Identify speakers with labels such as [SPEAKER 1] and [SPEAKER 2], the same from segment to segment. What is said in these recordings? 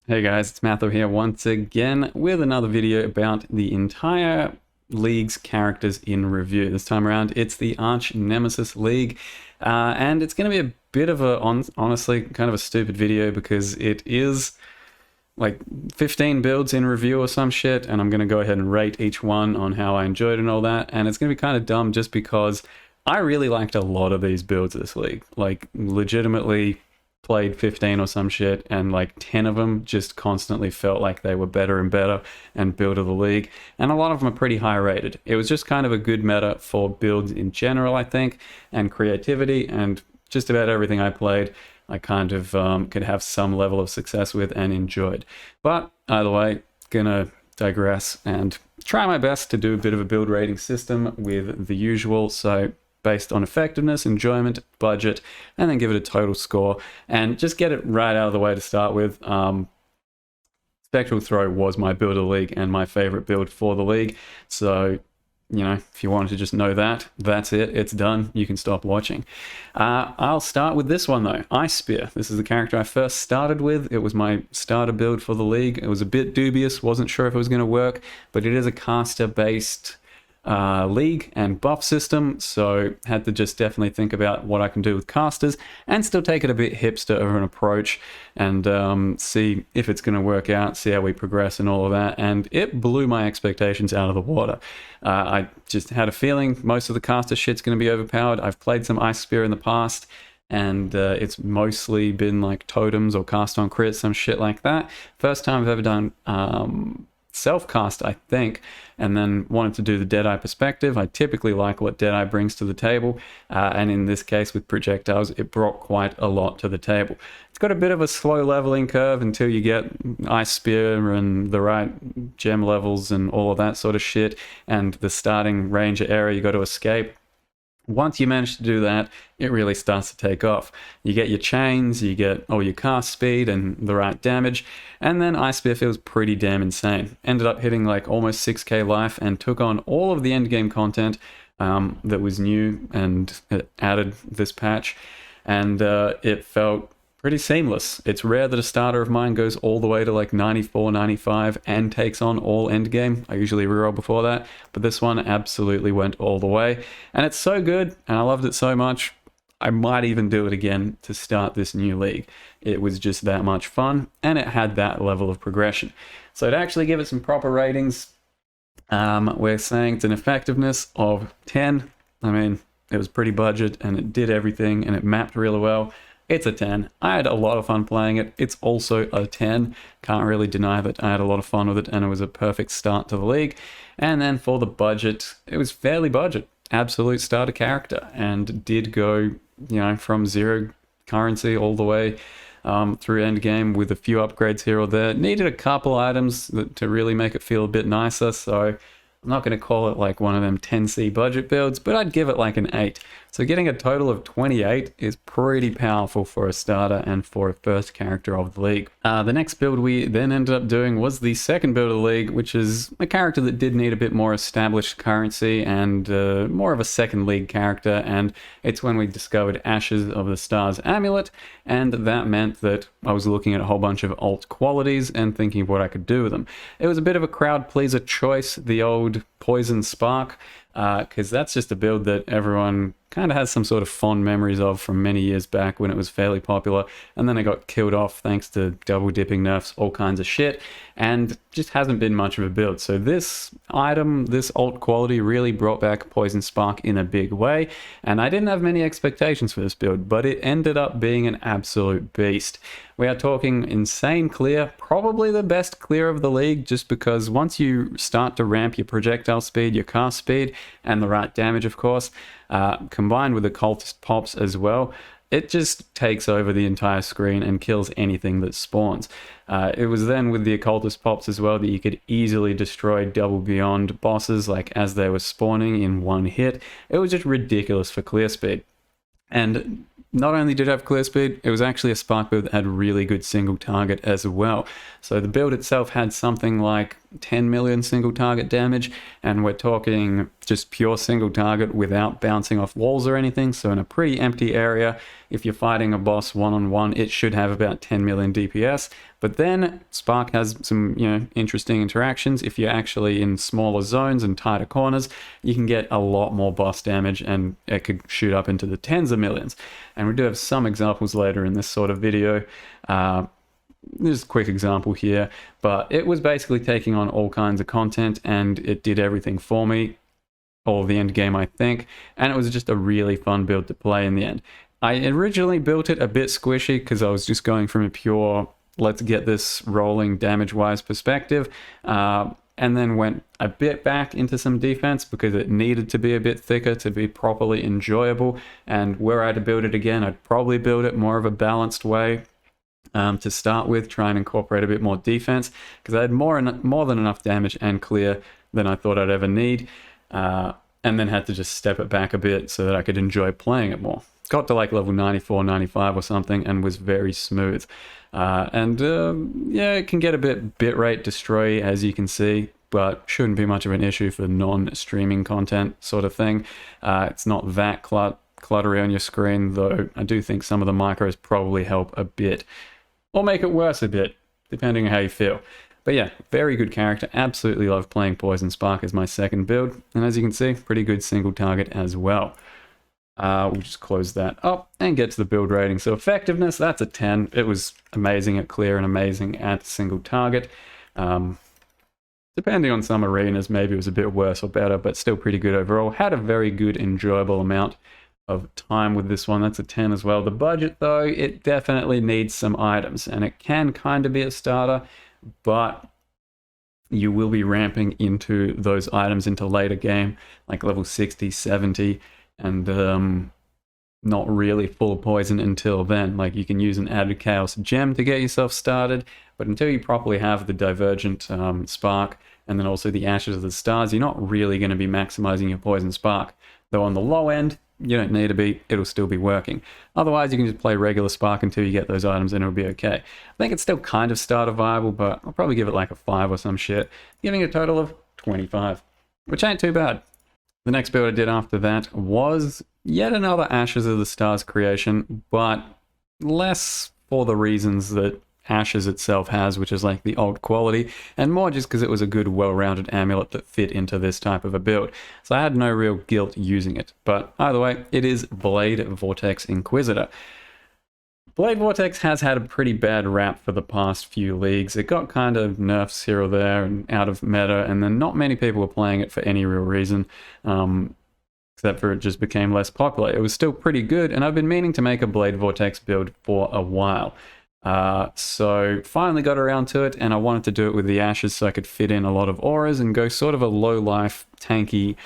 [SPEAKER 1] Hey guys, it's Matthew here once again with another video about the entire league's characters in review. This time around, it's the Archnemesis League, and it's going to be a bit of a, honestly, kind of a stupid video because it is like 15 builds in review or some shit, and I'm going to go ahead and rate each one on how I enjoyed and all that, and it's going to be kind of dumb just because I really liked a lot of these builds this league. Like, legitimately played 15 or some shit, and like 10 of them just constantly felt like they were better and better and build of the league, and a lot of them are pretty high rated. It was just kind of a good meta for builds in general, I think, and creativity, and just about everything I played I kind of could have some level of success with and enjoyed. But either way, gonna digress and try my best to do a bit of a build rating system with the usual, so based on effectiveness, enjoyment, budget, and then give it a total score and just get it right out of the way to start with. Spectral Throw was my build of the league and my favorite build for the league, so you know, if you wanted to just know that, that's it, it's done, you can stop watching. I'll start with this one though, Ice Spear. This is the character I first started with. It was my starter build for the league. It was a bit dubious, wasn't sure if it was going to work, but it is a caster based league and buff system, so had to just definitely think about what I can do with casters and still take it a bit hipster of an approach and see if it's going to work out, see how we progress and all of that, and it blew my expectations out of the water. I just had a feeling most of the caster shit's going to be overpowered. I've played some Ice Spear in the past, and it's mostly been like totems or cast on crits, some shit like that. First time I've ever done self-cast, I think, and then wanted to do the Deadeye perspective. I typically like what Deadeye brings to the table, and in this case with projectiles, it brought quite a lot to the table. It's got a bit of a slow leveling curve until you get Ice Spear and the right gem levels and all of that sort of shit, and the starting ranger area you got to escape. Once you manage to do that, it really starts to take off. You get your chains, you get all your cast speed and the right damage, and then Ice Spear feels pretty damn insane. Ended up hitting like almost 6k life and took on all of the endgame content that was new and added this patch, and it felt pretty seamless. It's rare that a starter of mine goes all the way to like 94, 95 and takes on all endgame. I usually reroll before that, but this one absolutely went all the way. And it's so good, and I loved it so much, I might even do it again to start this new league. It was just that much fun, and it had that level of progression. So to actually give it some proper ratings, we're saying it's an effectiveness of 10. I mean, it was pretty budget, and it did everything, and it mapped really well. It's a 10. I had a lot of fun playing it. It's also a 10. Can't really deny that I had a lot of fun with it, and it was a perfect start to the league. And then for the budget, it was fairly budget. Absolute starter character, and did go, you know, from 0 currency all the way through endgame with a few upgrades here or there. Needed a couple items to really make it feel a bit nicer, so I'm not going to call it like one of them 10C budget builds, but I'd give it like an 8. So getting a total of 28 is pretty powerful for a starter and for a first character of the league. The next build we then ended up doing was the second build of the league, which is a character that did need a bit more established currency and more of a second league character, and it's when we discovered Ashes of the Stars Amulet, and that meant that I was looking at a whole bunch of alt qualities and thinking of what I could do with them. It was a bit of a crowd pleaser choice, the old Poison Spark, because that's just a build that everyone kind of has some sort of fond memories of from many years back when it was fairly popular, and then it got killed off thanks to double dipping nerfs, all kinds of shit, and just hasn't been much of a build. So this item, this alt quality, really brought back Poison Spark in a big way, and I didn't have many expectations for this build, but it ended up being an absolute beast. We are talking insane clear, probably the best clear of the league, just because once you start to ramp your projectile speed, your cast speed, and the right damage, of course, combined with Occultist pops as well, it just takes over the entire screen and kills anything that spawns. It was then with the Occultist pops as well that you could easily destroy double beyond bosses like as they were spawning in one hit. It was just ridiculous for clear speed. And not only did it have clear speed, it was actually a spark build that had really good single target as well. So the build itself had something like 10 million single target damage, and we're talking just pure single target without bouncing off walls or anything. So in a pretty empty area, if you're fighting a boss one-on-one, it should have about 10 million DPS, But then Spark has some, interesting interactions. If you're actually in smaller zones and tighter corners, you can get a lot more boss damage, and it could shoot up into the tens of millions. And we do have some examples later in this sort of video. Just a quick example here, but it was basically taking on all kinds of content, and it did everything for me, all the end game, I think, and it was just a really fun build to play in the end. I originally built it a bit squishy because I was just going from a pure let's get this rolling damage-wise perspective, and then went a bit back into some defense because it needed to be a bit thicker to be properly enjoyable. And were I to build it again, I'd probably build it more of a balanced way. To start with, try and incorporate a bit more defense, because I had more than enough damage and clear than I thought I'd ever need, and then had to just step it back a bit so that I could enjoy playing it more. Got to like level 94, 95 or something, and was very smooth. Yeah, it can get a bit rate destroy, as you can see, but shouldn't be much of an issue for non-streaming content sort of thing. It's not that cluttery on your screen, though I do think some of the micros probably help a bit. Or make it worse a bit, depending on how you feel. But yeah, very good character. Absolutely love playing Poison Spark as my second build. And as you can see, pretty good single target as well. We'll just close that up and get to the build rating. So effectiveness, that's a 10. It was amazing at clear and amazing at single target. Depending on some arenas, maybe it was a bit worse or better, but still pretty good overall. Had a very good, enjoyable amount of time with this one. That's a 10 as well. The budget, though, it definitely needs some items, and it can kind of be a starter, but you will be ramping into those items into later game, like level 60, 70, and not really full poison until then. Like, you can use an added chaos gem to get yourself started, but until you properly have the divergent spark and then also the ashes of the stars, you're not really going to be maximizing your poison spark. Though on the low end, you don't need to be, it'll still be working. Otherwise, you can just play regular Spark until you get those items and it'll be okay. I think it's still kind of starter viable, but I'll probably give it like a 5 or some shit, giving a total of 25, which ain't too bad. The next build I did after that was yet another Ashes of the Stars creation, but less for the reasons that Ashes itself has, which is like the old quality, and more just because it was a good, well-rounded amulet that fit into this type of a build. So I had no real guilt using it. But either way, it is Blade Vortex Inquisitor. Blade Vortex has had a pretty bad rap for the past few leagues. It got kind of nerfs here or there and out of meta, and then not many people were playing it for any real reason, except for it just became less popular. It was still pretty good, and I've been meaning to make a Blade Vortex build for a while. So finally got around to it, and I wanted to do it with the Ashes so I could fit in a lot of auras and go sort of a low life, tanky,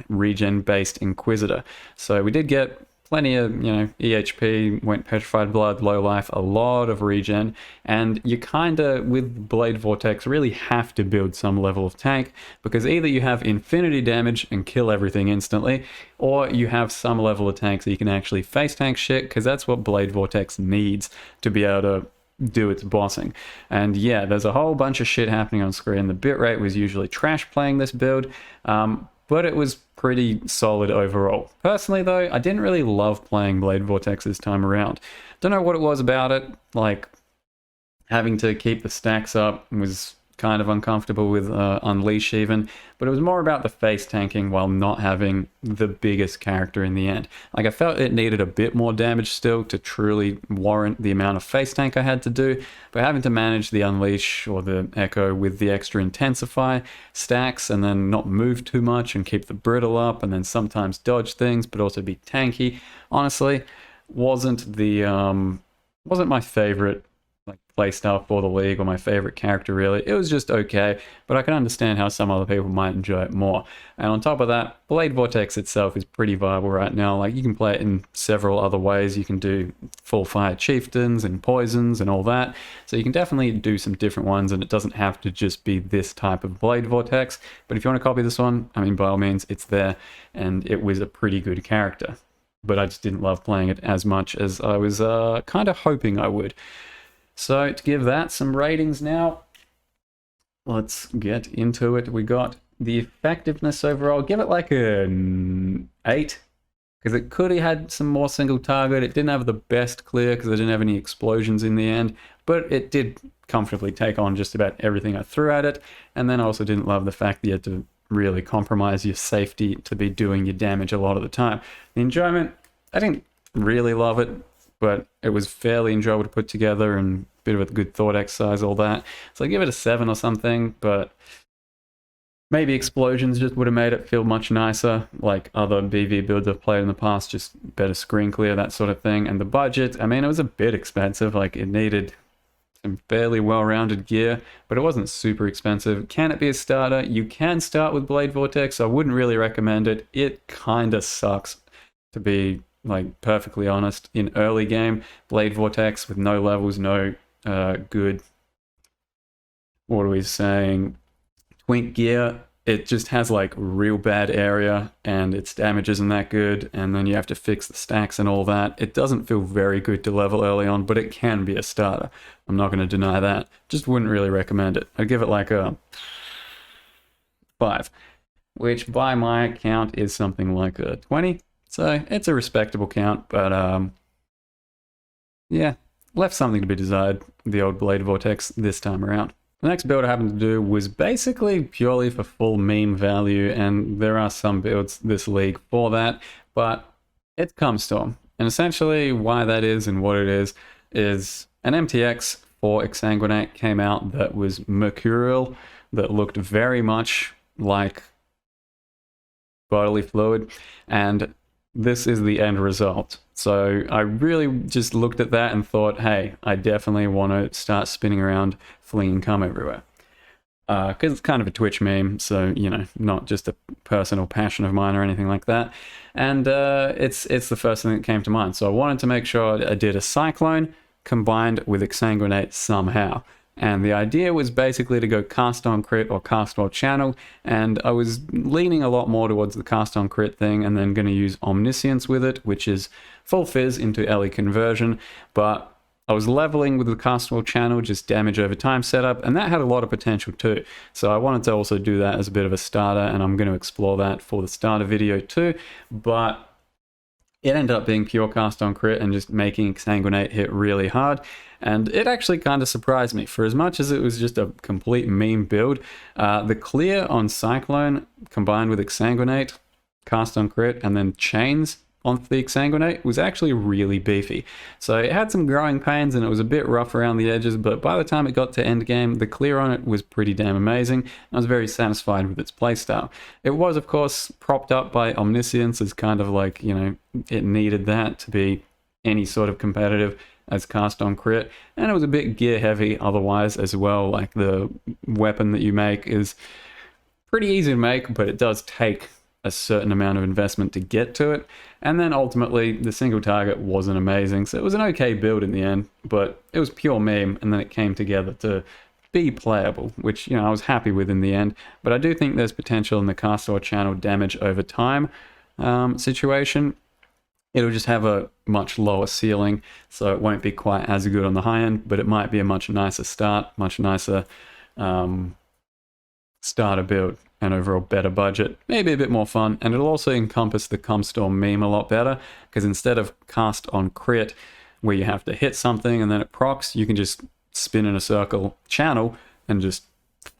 [SPEAKER 1] regen based Inquisitor. So we did get plenty of, EHP, went Petrified Blood, low life, a lot of regen, and you kinda, with Blade Vortex, really have to build some level of tank, because either you have infinity damage and kill everything instantly, or you have some level of tank so you can actually face tank shit, because that's what Blade Vortex needs to be able to do its bossing. And yeah, there's a whole bunch of shit happening on screen. The bitrate was usually trash playing this build, but it was pretty solid overall. Personally though, I didn't really love playing Blade Vortex this time around. Don't know what it was about it, like having to keep the stacks up was kind of uncomfortable with Unleash even, but it was more about the face tanking while not having the biggest character in the end. Like, I felt it needed a bit more damage still to truly warrant the amount of face tank I had to do, but having to manage the Unleash or the Echo with the extra Intensify stacks and then not move too much and keep the brittle up and then sometimes dodge things but also be tanky, honestly wasn't my favorite playstyle for the league or my favorite character really. It was just okay, but I can understand how some other people might enjoy it more. And on top of that, Blade Vortex itself is pretty viable right now. Like, you can play it in several other ways. You can do full fire chieftains and poisons and all that, so you can definitely do some different ones, and it doesn't have to just be this type of Blade Vortex. But if you want to copy this one, I mean, by all means, it's there, and it was a pretty good character, but I just didn't love playing it as much as I was kind of hoping I would. So to give that some ratings now, let's get into it. We got the effectiveness overall. Give it like an 8, because it could have had some more single target. It didn't have the best clear because I didn't have any explosions in the end, but it did comfortably take on just about everything I threw at it. And then I also didn't love the fact that you had to really compromise your safety to be doing your damage a lot of the time. The enjoyment, I didn't really love it, but it was fairly enjoyable to put together and a bit of a good thought exercise, all that. So I give it a 7 or something, but maybe explosions just would have made it feel much nicer, like other BV builds I've played in the past, just better screen clear, that sort of thing. And the budget, I mean, it was a bit expensive, like it needed some fairly well-rounded gear, but it wasn't super expensive. Can it be a starter? You can start with Blade Vortex. I wouldn't really recommend it. It kind of sucks, to be like perfectly honest. In early game, Blade Vortex with no levels, no good, what are we saying, twink gear, it just has like real bad area and its damage isn't that good, and then you have to fix the stacks and all that. It doesn't feel very good to level early on, but it can be a starter. I'm not going to deny that. Just wouldn't really recommend it. I'd give it like a 5, which by my count is something like a 20. So it's a respectable count, but yeah, left something to be desired, the old Blade Vortex this time around. The next build I happened to do was basically purely for full meme value, and there are some builds this league for that, but it's Cumstorm. And essentially why that is and what it is an MTX for Exsanguinate came out that was mercurial, that looked very much like bodily fluid, and this is the end result. So I really just looked at that and thought, hey, I definitely want to start spinning around flinging cum everywhere. Because it's kind of a Twitch meme, so, you know, not just a personal passion of mine or anything like that. And it's the first thing that came to mind. So I wanted to make sure I did a Cyclone combined with Exsanguinate somehow. And the idea was basically to go cast on crit or cast while channel, and I was leaning a lot more towards the cast on crit thing, and then going to use Omniscience with it, which is full fizz into LE conversion, but I was leveling with the cast while channel, just damage over time setup, and that had a lot of potential too. So I wanted to also do that as a bit of a starter, and I'm going to explore that for the starter video too, but it ended up being pure cast on crit and just making Exsanguinate hit really hard. And it actually kind of surprised me. For as much as it was just a complete meme build, the clear on Cyclone combined with Exsanguinate, cast on crit, and then chains on the Exsanguinate was actually really beefy. So it had some growing pains and it was a bit rough around the edges, but by the time it got to end game, the clear on it was pretty damn amazing. I was very satisfied with its playstyle. It was, of course, propped up by Omniscience as kind of like, you know, it needed that to be any sort of competitive as cast on crit, and it was a bit gear heavy otherwise as well. Like the weapon that you make is pretty easy to make, but it does take a certain amount of investment to get to it. And then ultimately the single target wasn't amazing, so it was an okay build in the end, but it was pure meme, and then it came together to be playable, which, you know, I was happy with in the end. But I do think there's potential in the cast or channel damage over time situation. It'll just have a much lower ceiling, so it won't be quite as good on the high end, but it might be a much nicer start, much nicer starter build, and overall better budget, maybe a bit more fun, and it'll also encompass the Cumstorm meme a lot better, because instead of cast on crit, where you have to hit something and then it procs, you can just spin in a circle, channel, and just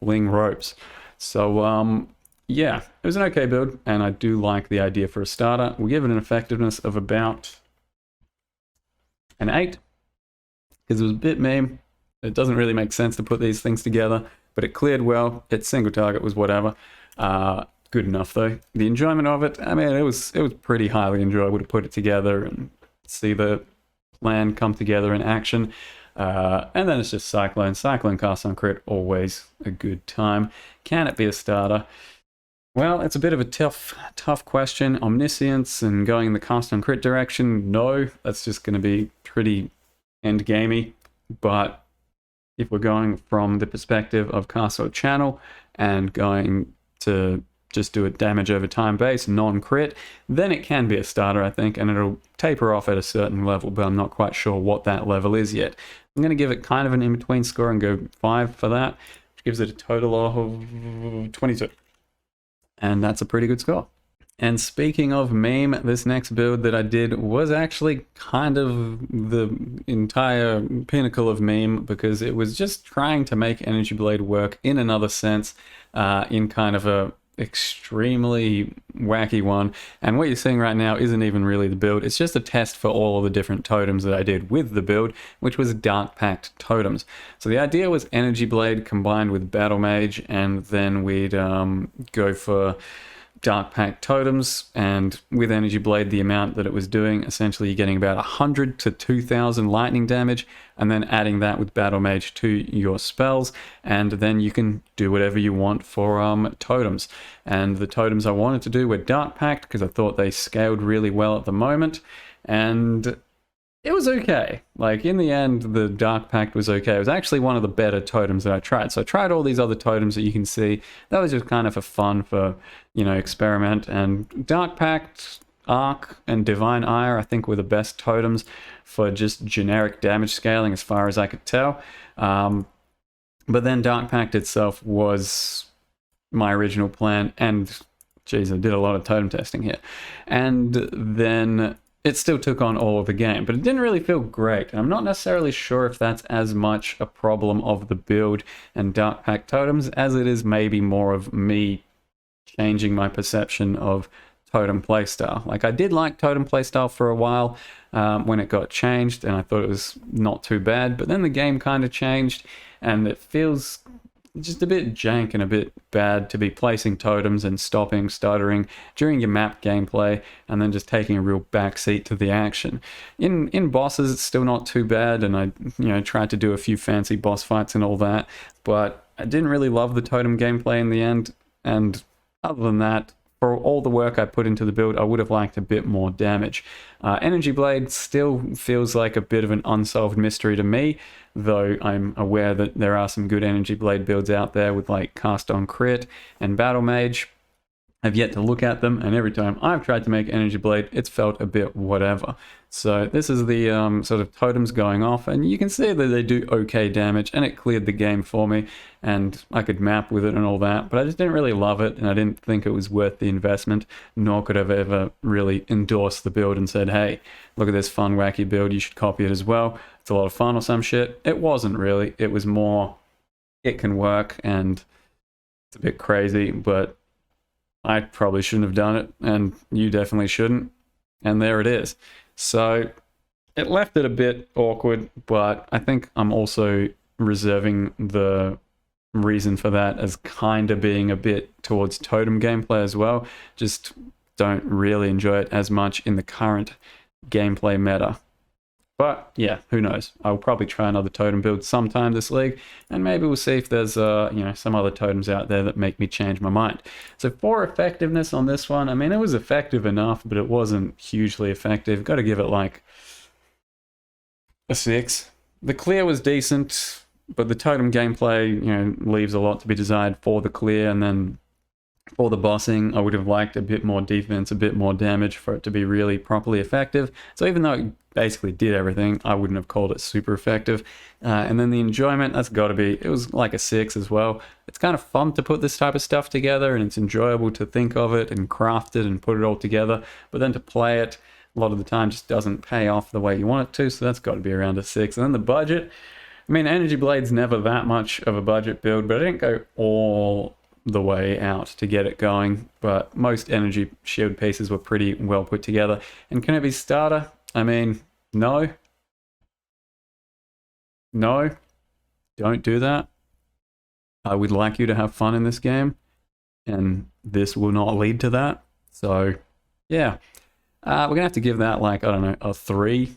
[SPEAKER 1] fling ropes. So, yeah, it was an okay build, and I do like the idea for a starter. We'll give it an effectiveness of about an 8, because it was a bit meme. It doesn't really make sense to put these things together, but it cleared well. Its single target was whatever. Good enough, though. The enjoyment of it, I mean, it was pretty highly enjoyable to put it together and see the plan come together in action. And then it's just Cyclone. Cyclone cast on crit, always a good time. Can it be a starter? Well, it's a bit of a tough question. Omniscience and going in the cast on crit direction, no, that's just going to be pretty end-gamey. But if we're going from the perspective of cast or channel and going to just do a damage over time base, non-crit, then it can be a starter, I think, and it'll taper off at a certain level, but I'm not quite sure what that level is yet. I'm going to give it kind of an in-between score and go 5 for that, which gives it a total of 22. And that's a pretty good score. And speaking of meme, this next build that I did was actually kind of the entire pinnacle of meme, because it was just trying to make Energy Blade work in another sense, in kind of a extremely wacky one. And what you're seeing right now isn't even really the build, it's just a test for all of the different totems that I did with the build, which was Darkpact totems. So the idea was Energy Blade combined with Battle Mage, and then we'd go for Darkpact totems, and with Energy Blade, the amount that it was doing, essentially you're getting about 100 to 2000 lightning damage, and then adding that with Battle Mage to your spells, and then you can do whatever you want for totems. And the totems I wanted to do were Darkpact, because I thought they scaled really well at the moment, and it was okay. Like, in the end, the Darkpact was okay. It was actually one of the better totems that I tried. So I tried all these other totems that you can see. That was just kind of for fun, for, you know, experiment. And Darkpact, Arc, and Divine Ire, I think, were the best totems for just generic damage scaling, as far as I could tell. But then Darkpact itself was my original plan. And, geez, I did a lot of totem testing here. And then it still took on all of the game, but it didn't really feel great. And I'm not necessarily sure if that's as much a problem of the build and Darkpact totems as it is maybe more of me changing my perception of totem playstyle. Like, I did like totem playstyle for a while when it got changed, and I thought it was not too bad, but then the game kind of changed, and it feels just a bit jank and a bit bad to be placing totems and stopping, stuttering during your map gameplay, and then just taking a real backseat to the action. In bosses, it's still not too bad, and I tried to do a few fancy boss fights and all that, but I didn't really love the totem gameplay in the end. And other than that, for all the work I put into the build, I would have liked a bit more damage. Energy Blade still feels like a bit of an unsolved mystery to me, though I'm aware that there are some good Energy Blade builds out there with like Cast on Crit and Battle Mage. I've yet to look at them, and every time I've tried to make Energy Blade, it's felt a bit whatever. So this is the sort of totems going off, and you can see that they do okay damage, and it cleared the game for me, and I could map with it and all that, but I just didn't really love it, and I didn't think it was worth the investment, nor could I have ever really endorsed the build and said, hey, look at this fun, wacky build, you should copy it as well. It's a lot of fun or some shit. It wasn't really. It was more, it can work, and it's a bit crazy, but I probably shouldn't have done it, and you definitely shouldn't, and there it is. So it left it a bit awkward, but I think I'm also reserving the reason for that as kind of being a bit towards totem gameplay as well. Just don't really enjoy it as much in the current gameplay meta. But yeah, who knows? I'll probably try another totem build sometime this league, and maybe we'll see if there's some other totems out there that make me change my mind. So for effectiveness on this one, I mean, it was effective enough, but it wasn't hugely effective. Got to give it like a 6. The clear was decent, but the totem gameplay, leaves a lot to be desired for the clear, and then for the bossing, I would have liked a bit more defense, a bit more damage for it to be really properly effective. So even though it basically did everything, I wouldn't have called it super effective. And then the enjoyment, that's got to be, it was like a 6 as well. It's kind of fun to put this type of stuff together, and it's enjoyable to think of it and craft it and put it all together. But then to play it, a lot of the time just doesn't pay off the way you want it to, so that's got to be around a 6. And then the budget, I mean, Energy Blade's never that much of a budget build, but I didn't go all the way out to get it going, but most energy shield pieces were pretty well put together. And can it be starter? I mean, no, don't do that. I would like you to have fun in this game, and this will not lead to that. So yeah, we're gonna have to give that like, I don't know, a 3,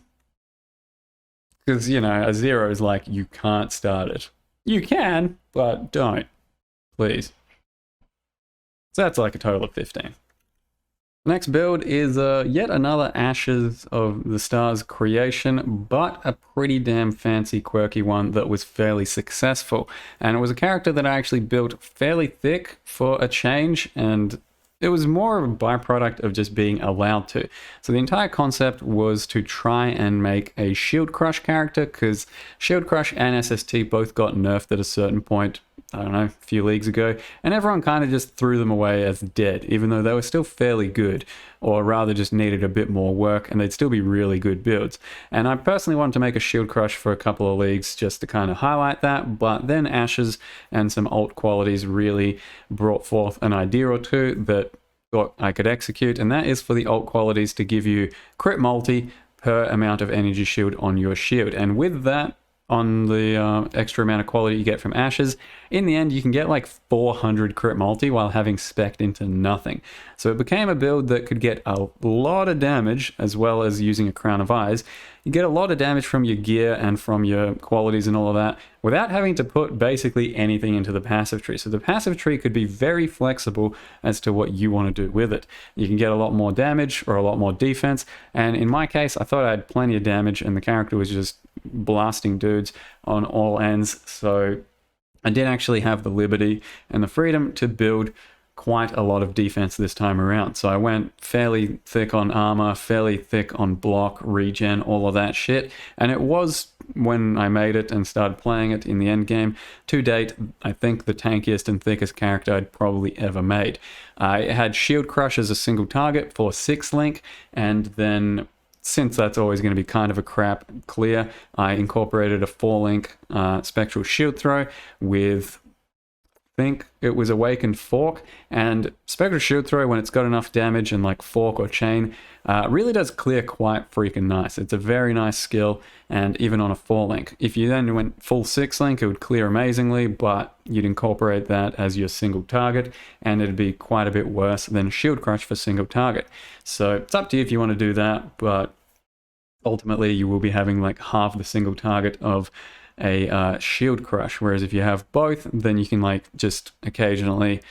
[SPEAKER 1] because a 0 is like, you can't start it. You can, but don't, please. So that's like a total of 15. Next build is yet another Ashes of the Stars creation, but a pretty damn fancy, quirky one that was fairly successful. And it was a character that I actually built fairly thick for a change, and it was more of a byproduct of just being allowed to. So the entire concept was to try and make a Shield Crush character, because Shield Crush and SST both got nerfed at a certain point I don't know, a few leagues ago, and everyone kind of just threw them away as dead, even though they were still fairly good, or rather just needed a bit more work, and they'd still be really good builds. And I personally wanted to make a Shield Crush for a couple of leagues just to kind of highlight that, but then Ashes and some alt qualities really brought forth an idea or two that thought I could execute, and that is for the alt qualities to give you crit multi per amount of energy shield on your shield. And with that, on the extra amount of quality you get from Ashes, in the end you can get like 400 crit multi while having spec'd into nothing. So it became a build that could get a lot of damage, as well as using a Crown of Eyes. You get a lot of damage from your gear and from your qualities and all of that without having to put basically anything into the passive tree. So the passive tree could be very flexible as to what you want to do with it. You can get a lot more damage or a lot more defense, and in my case I thought I had plenty of damage and the character was just blasting dudes on all ends, so I did actually have the liberty and the freedom to build quite a lot of defense this time around. So I went fairly thick on armor, fairly thick on block, regen, all of that shit. And it was, when I made it and started playing it in the end game, to date, I think the tankiest and thickest character I'd probably ever made. I had Shield Crush as a single target for 6-link, and then since that's always going to be kind of a crap clear, I incorporated a 4-link Spectral Shield Throw with, I think it was Awakened Fork, and Spectral Shield Throw, when it's got enough damage and like Fork or Chain, really does clear quite freaking nice. It's a very nice skill, and even on a 4-link. If you then went full 6-link, it would clear amazingly, but you'd incorporate that as your single target, and it'd be quite a bit worse than Shield Crush for single target. So it's up to you if you want to do that, but ultimately you will be having like half the single target of a Shield Crush, whereas if you have both, then you can like just occasionally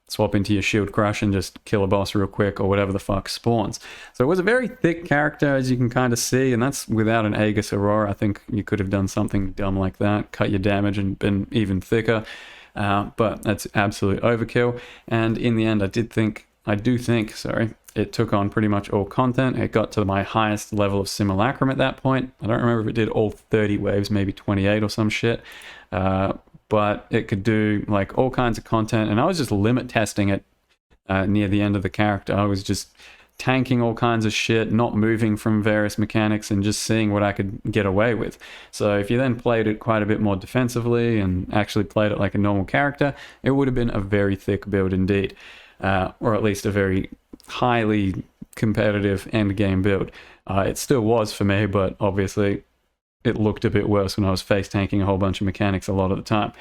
[SPEAKER 1] swap into your Shield Crush and just kill a boss real quick or whatever the fuck spawns. So it was a very thick character, as you can kind of see, and that's without an Aegis Aurora. I think you could have done something dumb like that, cut your damage and been even thicker, but that's absolute overkill. And in the end, I do think, it took on pretty much all content. It got to my highest level of Simulacrum at that point. I don't remember if it did all 30 waves, maybe 28 or some shit. But it could do like all kinds of content, and I was just limit testing it near the end of the character. I was just tanking all kinds of shit, not moving from various mechanics, and just seeing what I could get away with. So if you then played it quite a bit more defensively and actually played it like a normal character, it would have been a very thick build indeed. Or at least a very highly competitive end game build. It still was for me, but obviously it looked a bit worse when I was face tanking a whole bunch of mechanics a lot of the time.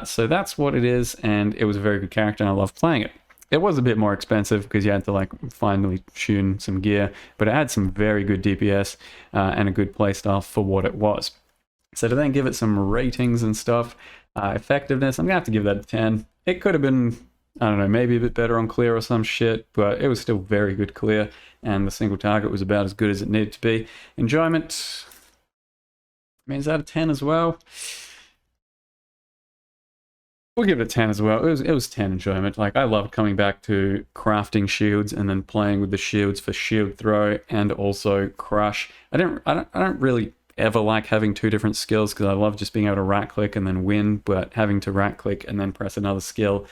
[SPEAKER 1] So that's what it is, and it was a very good character and I loved playing it. It was a bit more expensive because you had to like finally tune some gear, but it had some very good DPS and a good playstyle for what it was. So to then give it some ratings and stuff, effectiveness, I'm gonna have to give that a 10. It could have been, I don't know, maybe a bit better on clear or some shit, but it was still very good clear, and the single target was about as good as it needed to be. Enjoyment, I mean, is that a 10 as well? We'll give it a 10 as well. It was 10 enjoyment. Like, I loved coming back to crafting shields and then playing with the shields for shield throw and also crush. I don't really ever like having two different skills because I love just being able to right click and then win, but having to right click and then press another skill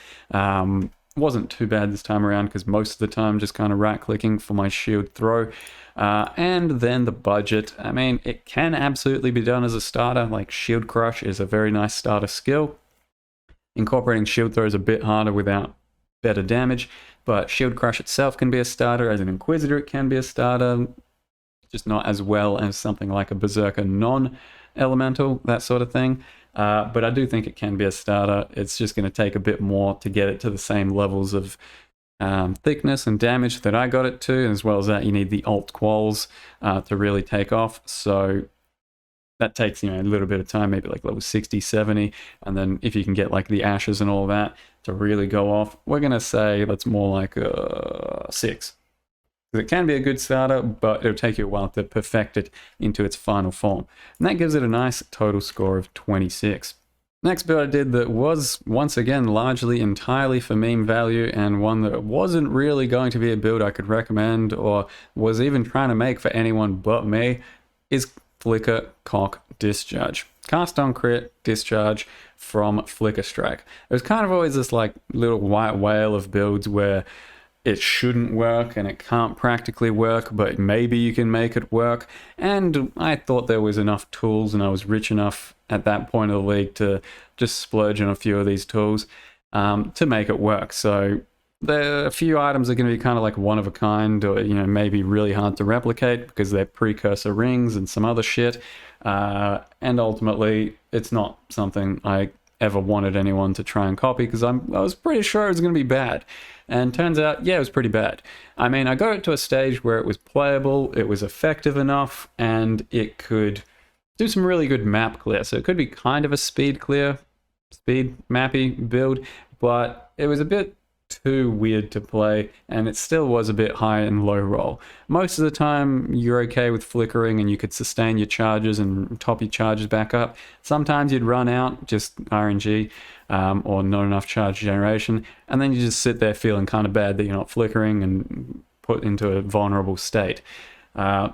[SPEAKER 1] wasn't too bad this time around because most of the time just kind of right clicking for my shield throw. And then the budget, I mean, it can absolutely be done as a starter. Like, shield crush is a very nice starter skill. Incorporating shield throw is a bit harder without better damage, but shield crush itself can be a starter. As an Inquisitor, it can be a starter, just not as well as something like a Berserker non-elemental, that sort of thing. But I do think it can be a starter. It's just going to take a bit more to get it to the same levels of thickness and damage that I got it to, as well as that you need the alt quals to really take off. So that takes, a little bit of time, maybe like level 60, 70, and then if you can get like the ashes and all that to really go off, we're going to say that's more like a 6. It can be a good starter, but it'll take you a while to perfect it into its final form. And that gives it a nice total score of 26. Next build I did that was, once again, largely entirely for meme value, and one that wasn't really going to be a build I could recommend or was even trying to make for anyone but me, is Flicker CoC Discharge. cast on crit discharge from Flickerstrike. It was kind of always this like little white whale of builds where it shouldn't work and it can't practically work, but maybe you can make it work. And I thought there was enough tools and I was rich enough at that point of the league to just splurge on a few of these tools to make it work. So a few items are going to be kind of like one of a kind, or maybe really hard to replicate because they're precursor rings and some other shit. And ultimately, it's not something I ever wanted anyone to try and copy because I was pretty sure it was going to be bad. And turns out, yeah, it was pretty bad. I mean, I got it to a stage where it was playable, it was effective enough, and it could do some really good map clear. So it could be kind of a speed mappy build, but it was a bit too weird to play, and it still was a bit high and low roll. Most of the time you're okay with flickering and you could sustain your charges and top your charges back up. Sometimes you'd run out, just RNG, or not enough charge generation, and then you just sit there feeling kind of bad that you're not flickering and put into a vulnerable state. And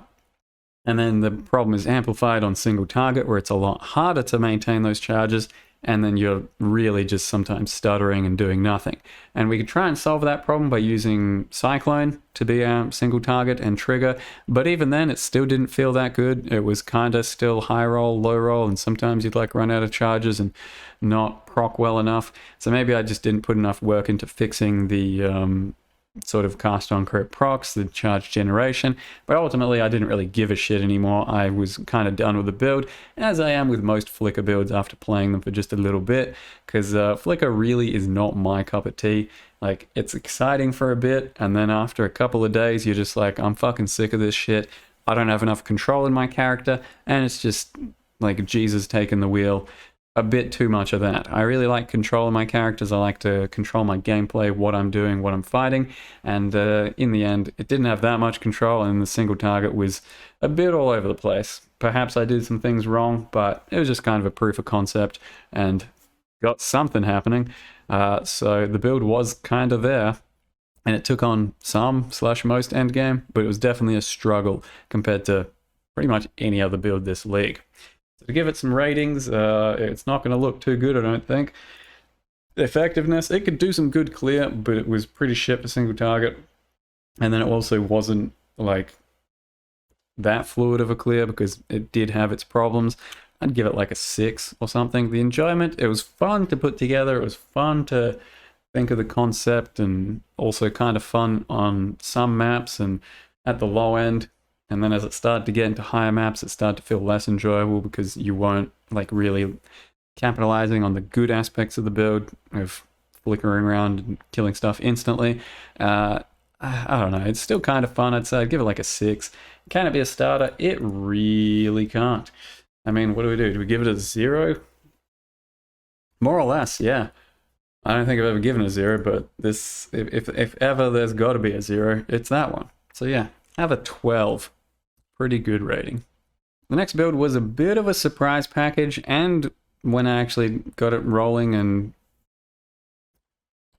[SPEAKER 1] then the problem is amplified on single target, where it's a lot harder to maintain those charges, and then you're really just sometimes stuttering and doing nothing. And we could try and solve that problem by using Cyclone to be our single target and trigger, but even then it still didn't feel that good. It was kind of still high roll, low roll, and sometimes you'd like run out of charges and not proc well enough. So maybe I just didn't put enough work into fixing the sort of cast on crit procs, the charge generation, but ultimately I didn't really give a shit anymore. I was kind of done with the build, as I am with most Flicker builds after playing them for just a little bit, because Flicker really is not my cup of tea. Like, it's exciting for a bit, and then after a couple of days you're just like, I'm fucking sick of this shit. I don't have enough control in my character, and it's just like Jesus taking the wheel. A bit too much of that. I really like controlling my characters. I like to control my gameplay, what I'm doing, what I'm fighting, and in the end it didn't have that much control, and the single target was a bit all over the place. Perhaps I did some things wrong, but it was just kind of a proof of concept and got something happening. So the build was kind of there, and it took on some/most endgame, but it was definitely a struggle compared to pretty much any other build this league. To give it some ratings, it's not going to look too good, I don't think. Effectiveness, it could do some good clear, but it was pretty shit for single target. And then it also wasn't like that fluid of a clear because it did have its problems. I'd give it like a 6 or something. The enjoyment, it was fun to put together. It was fun to think of the concept, and also kind of fun on some maps and at the low end. And then as it started to get into higher maps, it started to feel less enjoyable because you weren't like really capitalizing on the good aspects of the build of flickering around and killing stuff instantly. I don't know. It's still kind of fun. I'd say I'd give it like a 6. Can it be a starter? It really can't. I mean, what do? Do we give it a 0? More or less, yeah. I don't think I've ever given a 0, but this, if ever there's got to be a 0, it's that one. So yeah, have a 12. Pretty good rating. The next build was a bit of a surprise package, and when I actually got it rolling and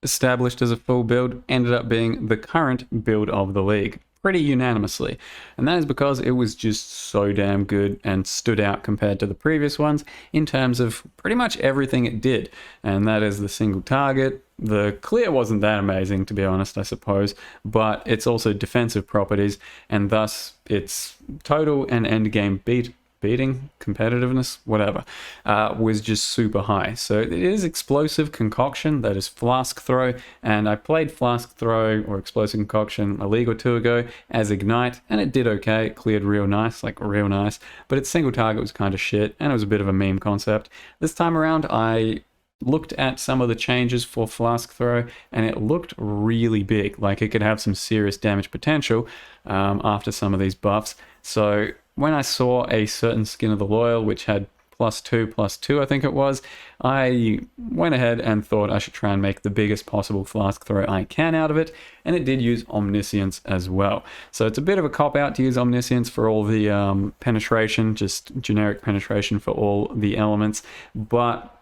[SPEAKER 1] established as a full build, ended up being the current build of the league, pretty unanimously. And that is because it was just so damn good and stood out compared to the previous ones in terms of pretty much everything it did. And that is the single target. The clear wasn't that amazing, to be honest, I suppose, but it's also defensive properties, and thus its total and end game beating, competitiveness, whatever, was just super high. So it is explosive concoction, that is flask throw, and I played flask throw or explosive concoction a league or two ago as ignite, and it did okay. It cleared real nice, like real nice, but its single target was kind of shit, and it was a bit of a meme concept. This time around, I looked at some of the changes for flask throw, and it looked really big, like it could have some serious damage potential after some of these buffs. So when I saw a certain skin of the loyal which had +2/+2, I think it was, I went ahead and thought I should try and make the biggest possible flask throw I can out of it, and it did use omniscience as well. So it's a bit of a cop-out to use omniscience for all the penetration, just generic penetration for all the elements, but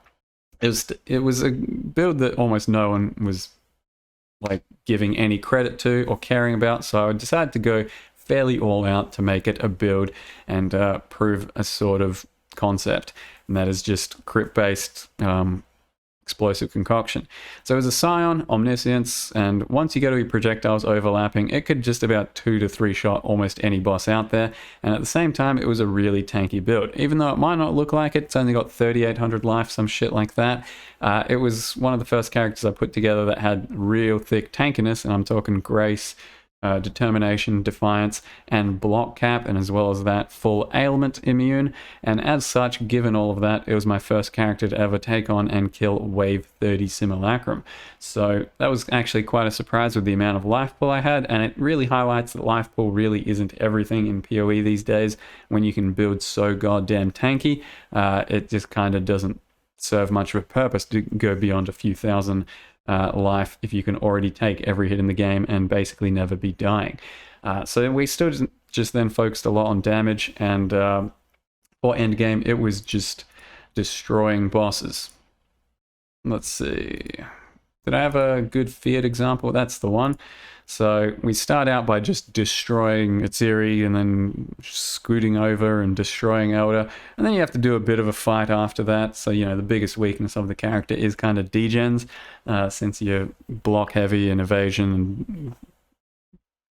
[SPEAKER 1] it was a build that almost no one was like giving any credit to or caring about, so I decided to go fairly all out to make it a build and prove a sort of concept. and that is just crit-based explosive concoction. So it was a Scion, Omniscience, and once you go to projectiles overlapping, it could just about 2 to 3 shot almost any boss out there, and at the same time it was a really tanky build. Even though it might not look like it, it's only got 3,800 life, some shit like that. It was one of the first characters I put together that had real thick tankiness, and I'm talking Grace, Determination, Defiance, and Block Cap, and as well as that, full ailment immune. And as such, given all of that, it was my first character to ever take on and kill Wave 30 Simulacrum. So that was actually quite a surprise with the amount of life pool I had, and it really highlights that life pool really isn't everything in PoE these days. When you can build so goddamn tanky, it just kind of doesn't serve much of a purpose to go beyond a few thousand life if you can already take every hit in the game and basically never be dying. So we still just then focused a lot on damage, and for endgame it was just destroying bosses. Let's see, did I have a good feared example? That's the one. So we start out by just destroying Atziri and then scooting over and destroying Elder, and then you have to do a bit of a fight after that. So, you know, the biggest weakness of the character is kind of degens, since you're block heavy and evasion and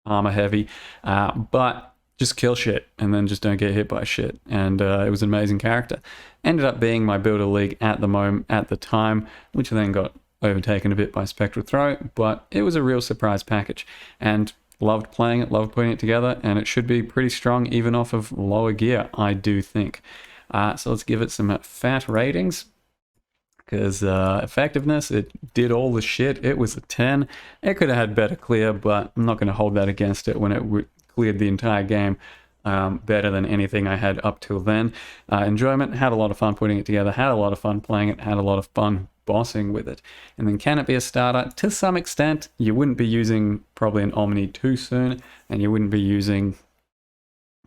[SPEAKER 1] armor heavy, but just kill shit and then just don't get hit by shit. And it was an amazing character. Ended up being my builder league at the time, which then got overtaken a bit by Spectral Throw, but it was a real surprise package, and loved playing it, loved putting it together, and it should be pretty strong even off of lower gear, I do think. So let's give it some fat ratings, because effectiveness, it did all the shit. It was a 10. It could have had better clear, but I'm not going to hold that against it when it cleared the entire game better than anything I had up till then. Enjoyment, had a lot of fun putting it together, had a lot of fun playing it, had a lot of fun bossing with it. And then can it be a starter? To some extent. You wouldn't be using probably an Omni too soon, and you wouldn't be using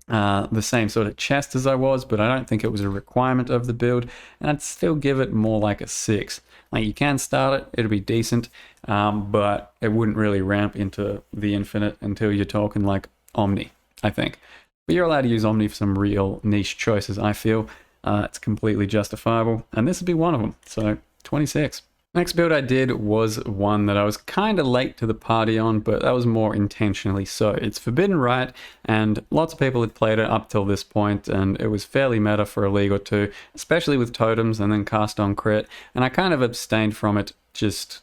[SPEAKER 1] the same sort of chest as I was, but I don't think it was a requirement of the build, and I'd still give it more like a 6. Like, you can start it, it'll be decent, but it wouldn't really ramp into the infinite until you're talking like Omni, I think. But you're allowed to use Omni for some real niche choices, I feel. It's completely justifiable, and this would be one of them, so 26. Next build I did was one that I was kind of late to the party on, but that was more intentionally so. It's Forbidden Rite, and lots of people had played it up till this point, and it was fairly meta for a league or two, especially with totems and then cast on crit, and I kind of abstained from it just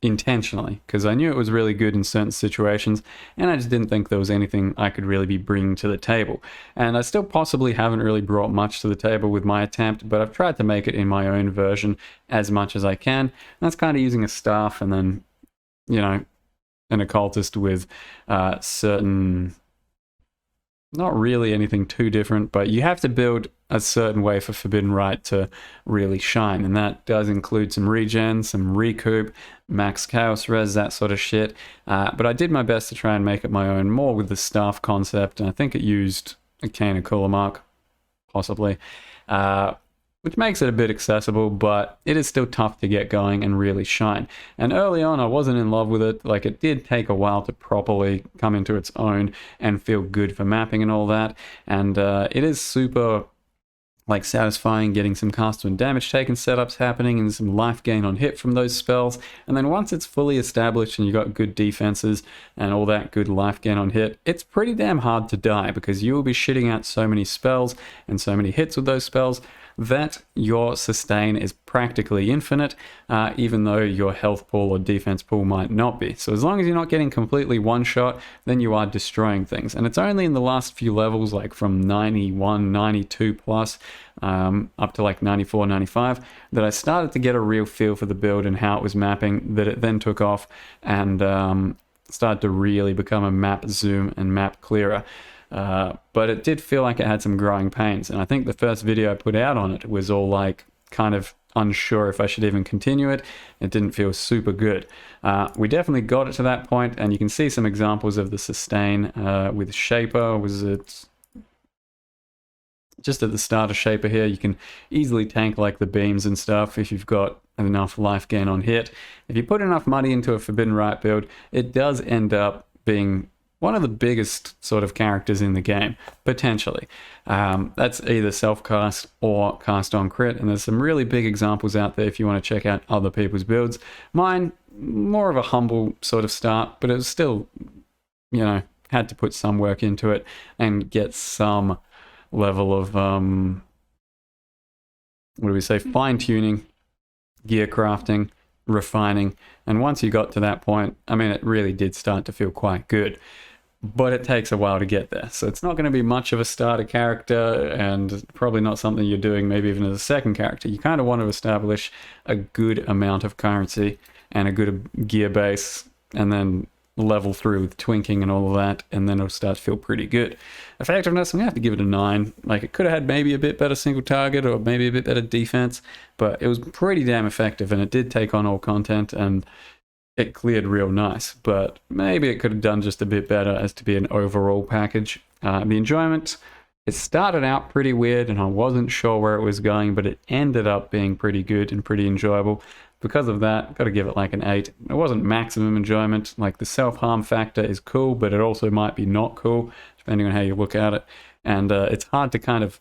[SPEAKER 1] intentionally, because I knew it was really good in certain situations, and I just didn't think there was anything I could really be bringing to the table. And I still possibly haven't really brought much to the table with my attempt, but I've tried to make it in my own version as much as I can. And that's kind of using a staff and then, you know, an occultist with certain... not really anything too different, but you have to build a certain way for Forbidden Rite to really shine, and that does include some regen, some recoup, max chaos res, that sort of shit. But I did my best to try and make it my own, more with the staff concept, and I think it used a Cane of Culamark, possibly, which makes it a bit accessible, but it is still tough to get going and really shine. And early on, I wasn't in love with it. Like, it did take a while to properly come into its own and feel good for mapping and all that. And it is super, like, satisfying getting some cast and damage taken setups happening and some life gain on hit from those spells. And then once it's fully established and you got good defenses and all that good life gain on hit, it's pretty damn hard to die, because you will be shitting out so many spells and so many hits with those spells that your sustain is practically infinite, even though your health pool or defense pool might not be. So as long as you're not getting completely one shot, then you are destroying things. And it's only in the last few levels, like from 91, 92 plus, up to like 94, 95, that I started to get a real feel for the build and how it was mapping, that it then took off and started to really become a map zoom and map clearer. But it did feel like it had some growing pains, and I think the first video I put out on it was all like kind of unsure if I should even continue it. It didn't feel super good. We definitely got it to that point, and you can see some examples of the sustain with Shaper. Was it just at the start of Shaper here? You can easily tank like the beams and stuff if you've got enough life gain on hit. If you put enough money into a Forbidden Rite build, it does end up being one of the biggest sort of characters in the game, potentially. That's either self-cast or cast on crit, and there's some really big examples out there if you want to check out other people's builds. Mine, more of a humble sort of start, but it was still, you know, had to put some work into it and get some level of, what do we say, fine-tuning, gear crafting, refining, and once you got to that point, I mean, it really did start to feel quite good. But it takes a while to get there. So it's not going to be much of a starter character, and probably not something you're doing maybe even as a second character. You kind of want to establish a good amount of currency and a good gear base, and then level through with twinking and all of that, and then it'll start to feel pretty good. Effectiveness, I'm going to have to give it a 9. Like, it could have had maybe a bit better single target or maybe a bit better defense, but it was pretty damn effective, and it did take on all content, and it cleared real nice, but maybe it could have done just a bit better as to be an overall package. The enjoyment, it started out pretty weird and I wasn't sure where it was going, but it ended up being pretty good and pretty enjoyable. Because of that, got to give it like an 8. It wasn't maximum enjoyment. Like, the self-harm factor is cool, but it also might be not cool, depending on how you look at it. And it's hard to kind of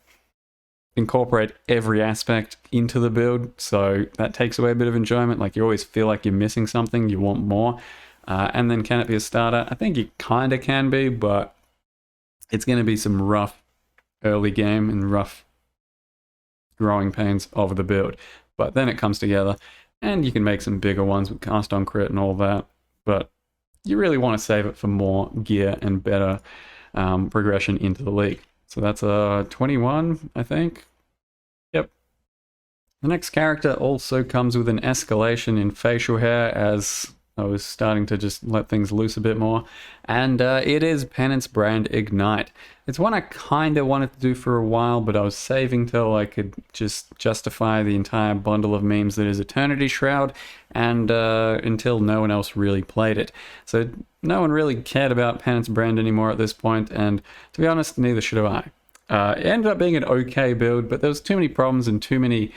[SPEAKER 1] incorporate every aspect into the build, so that takes away a bit of enjoyment. Like, you always feel like you're missing something, you want more. And then can it be a starter? I think it kind of can be, but it's going to be some rough early game and rough growing pains of the build. But then it comes together, and you can make some bigger ones with cast on crit and all that, but you really want to save it for more gear and better progression into the league. So that's a 21, I think. Yep. The next character also comes with an escalation in facial hair, as I was starting to just let things loose a bit more. And it is Penance Brand Ignite. It's one I kind of wanted to do for a while, but I was saving till I could just justify the entire bundle of memes that is Eternity Shroud, and until no one else really played it. So no one really cared about Penance Brand anymore at this point, and to be honest, neither should have I. It ended up being an okay build, but there was too many problems and too many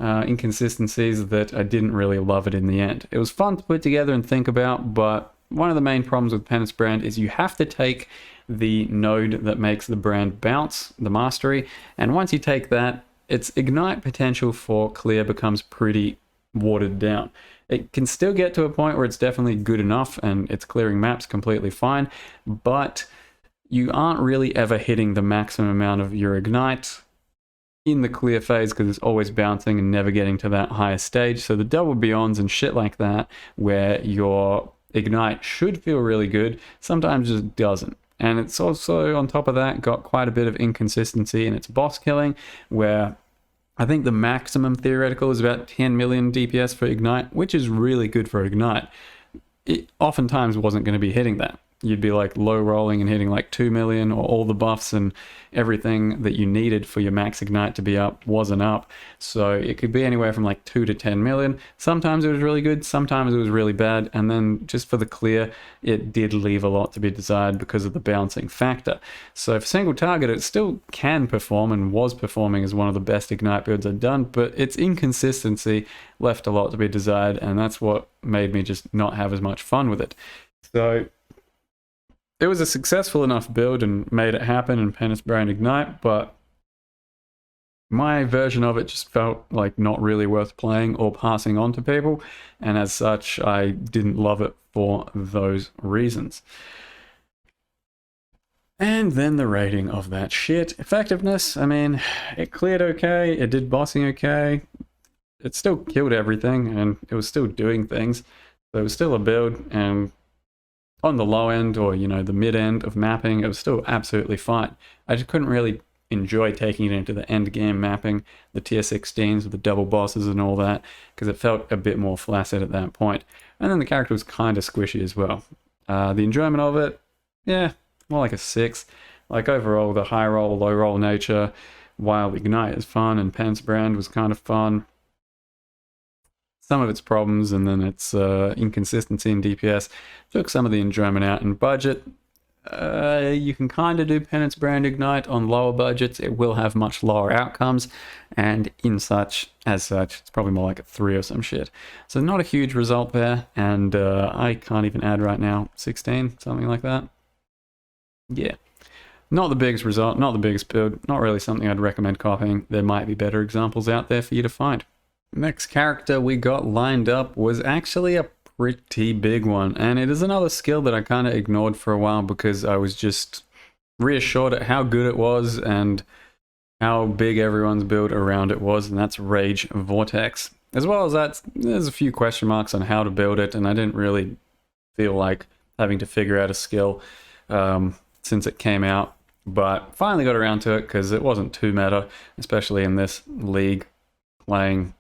[SPEAKER 1] inconsistencies that I didn't really love it in the end. It was fun to put together and think about, but one of the main problems with Penance Brand is you have to take the node that makes the brand bounce, the mastery, and once you take that, its ignite potential for clear becomes pretty watered down. It can still get to a point where it's definitely good enough and it's clearing maps completely fine, but you aren't really ever hitting the maximum amount of your ignite in the clear phase, because it's always bouncing and never getting to that higher stage. So the double beyonds and shit like that, where your ignite should feel really good, sometimes just doesn't. And it's also, on top of that, got quite a bit of inconsistency in its boss killing, where I think the maximum theoretical is about 10 million DPS for ignite, which is really good for ignite. It oftentimes wasn't going to be hitting that. You'd be like low rolling and hitting like 2 million, or all the buffs and everything that you needed for your max ignite to be up wasn't up. So it could be anywhere from like 2 to 10 million. Sometimes it was really good, sometimes it was really bad, and then just for the clear, it did leave a lot to be desired because of the bouncing factor. So for single target, it still can perform and was performing as one of the best ignite builds I've done, but its inconsistency left a lot to be desired, and that's what made me just not have as much fun with it. So it was a successful enough build and made it happen in Penance Brand Ignite, but my version of it just felt like not really worth playing or passing on to people, and as such, I didn't love it for those reasons. And then the rating of that shit. Effectiveness, I mean, it cleared okay, it did bossing okay, it still killed everything, and it was still doing things. So it was still a build, and on the low end, or you know, the mid end of mapping, it was still absolutely fine. I just couldn't really enjoy taking it into the end game mapping, the tier 16s with the double bosses and all that, because it felt a bit more flaccid at that point. And then the character was kind of squishy as well. The enjoyment of it, yeah, more like a 6. Like overall, the high roll, low roll nature, while Ignite is fun and Penance Brand was kind of fun, some of its problems and then its inconsistency in DPS took some of the enjoyment out. In budget, you can kind of do Penance Brand Ignite on lower budgets. It will have much lower outcomes, and as such, it's probably more like a 3 or some shit. So not a huge result there, and I can't even add right now 16, something like that. yeah, not the biggest result, not the biggest build, not really something I'd recommend copying. There might be better examples out there for you to find. Next character we got lined up was actually a pretty big one, and it is another skill that I kind of ignored for a while because I was just reassured at how good it was and how big everyone's build around it was, and that's Rage Vortex. As well as that, there's a few question marks on how to build it, and I didn't really feel like having to figure out a skill since it came out, but finally got around to it because it wasn't too meta, especially in this league, playing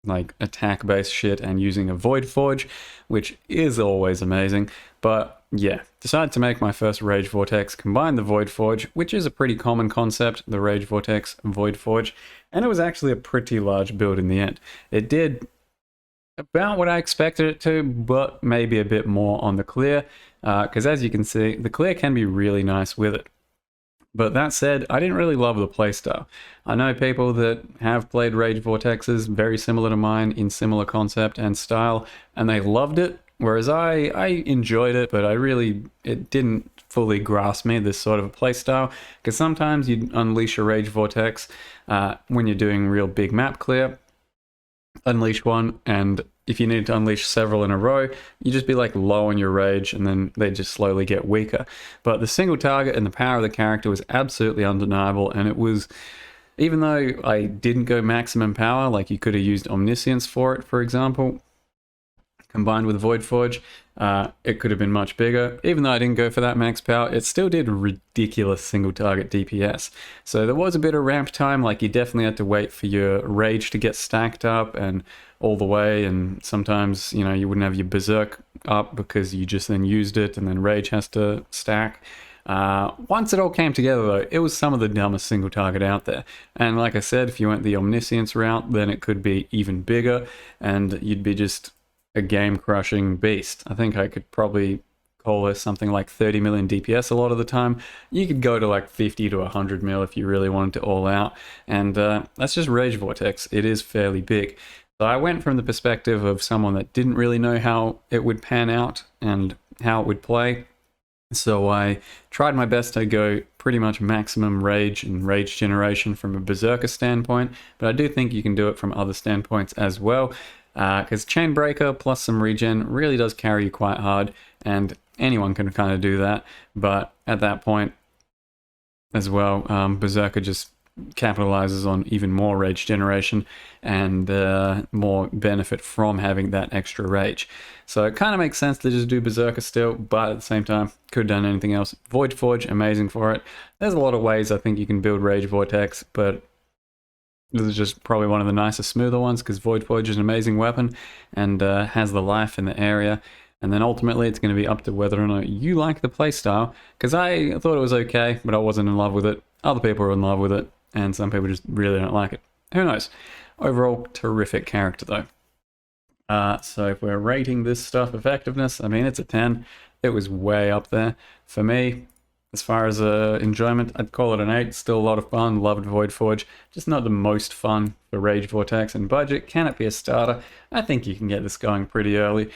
[SPEAKER 1] like attack-based shit and using a Void Forge, which is always amazing. But yeah, decided to make my first Rage Vortex, combine the Void Forge, which is a pretty common concept, the Rage Vortex Void Forge, and it was actually a pretty large build in the end. It did about what I expected it to, but maybe a bit more on the clear, because as you can see, the clear can be really nice with it. But that said, I didn't really love the playstyle. I know people that have played Rage Vortexes very similar to mine in similar concept and style, and they loved it, whereas I enjoyed it, but it didn't fully grasp me, this sort of a playstyle, because sometimes you unleash a Rage Vortex when you're doing real big map clear, unleash one, and if you need to unleash several in a row, you just be like low on your rage and then they just slowly get weaker. But the single target and the power of the character was absolutely undeniable, and it was, even though I didn't go maximum power, like you could have used Omniscience for it, for example, combined with Void Forge, it could have been much bigger. Even though I didn't go for that max power, it still did ridiculous single target DPS. So there was a bit of ramp time, like you definitely had to wait for your rage to get stacked up and all the way, and sometimes, you know, you wouldn't have your Berserk up because you just then used it and then rage has to stack. Once it all came together though, it was some of the dumbest single target out there. And like I said, if you went the Omniscience route, then it could be even bigger and you'd be just a game-crushing beast. I think I could probably call this something like 30 million DPS a lot of the time. You could go to like 50 to 100 mil if you really wanted to all out, and that's just Rage Vortex. It is fairly big. So I went from the perspective of someone that didn't really know how it would pan out and how it would play. So I tried my best to go pretty much maximum rage and rage generation from a Berserker standpoint, but I do think you can do it from other standpoints as well. Because Chainbreaker plus some regen really does carry you quite hard, and anyone can kind of do that. But at that point as well, Berserker just capitalizes on even more rage generation and more benefit from having that extra rage. So it kind of makes sense to just do Berserker still, but at the same time, could have done anything else. Void Forge, amazing for it. There's a lot of ways I think you can build Rage Vortex, but this is just probably one of the nicest, smoother ones because Void Forge is an amazing weapon and has the life in the area. And then ultimately it's going to be up to whether or not you like the playstyle, because I thought it was okay, but I wasn't in love with it. Other people are in love with it, and some people just really don't like it. Who knows? Overall, terrific character though. So if we're rating this stuff effectiveness, I mean, it's a 10. It was way up there. For me, as far as enjoyment, I'd call it an 8. Still a lot of fun. Loved Void Forge. Just not the most fun for Rage Vortex and budget. Can it be a starter? I think you can get this going pretty early.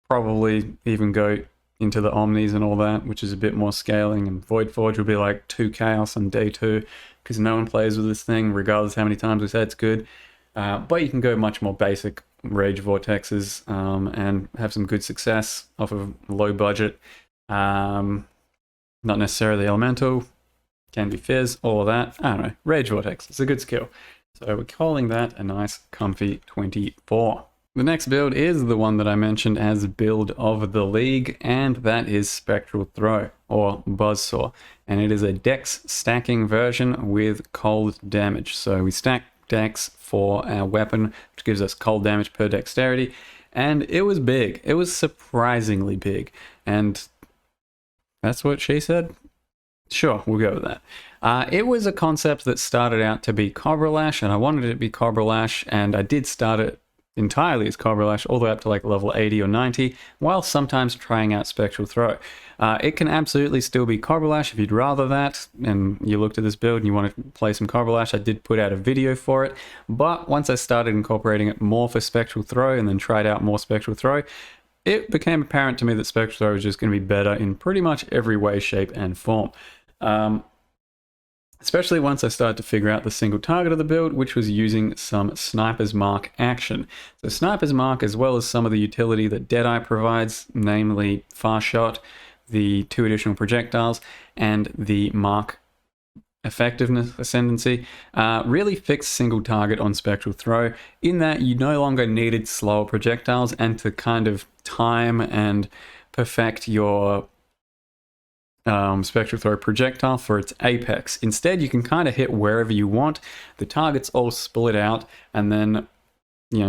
[SPEAKER 1] Probably even go into the Omnis and all that, which is a bit more scaling. And Void Forge will be like 2 Chaos on day 2 because no one plays with this thing, regardless how many times we say it's good. But you can go much more basic Rage Vortexes and have some good success off of low budget. Not necessarily elemental, can be fizz, all of that. I don't know, Rage Vortex, it's a good skill. So we're calling that a nice comfy 24. The next build is the one that I mentioned as build of the league, and that is Spectral Throw, or Buzzsaw. And it is a dex stacking version with cold damage. So we stack dex for our weapon, which gives us cold damage per dexterity. And it was big, it was surprisingly big. And that's what she said? Sure, we'll go with that. It was a concept that started out to be Cobra Lash, and I wanted it to be Cobra Lash, and I did start it entirely as Cobra Lash, all the way up to like level 80 or 90, while sometimes trying out Spectral Throw. It can absolutely still be Cobra Lash if you'd rather that, and you looked at this build and you want to play some Cobra Lash. I did put out a video for it, but once I started incorporating it more for Spectral Throw and then tried out more Spectral Throw, it became apparent to me that Spectral Throw was just going to be better in pretty much every way, shape, and form. Especially once I started to figure out the single target of the build, which was using some Sniper's Mark action. So Sniper's Mark, as well as some of the utility that Deadeye provides, namely Fast Shot, the 2 additional projectiles, and the Mark effectiveness ascendancy, really fixed single target on Spectral Throw, in that you no longer needed slower projectiles and to kind of time and perfect your Spectral Throw projectile for its apex. Instead, you can kind of hit wherever you want. The targets all split out, and then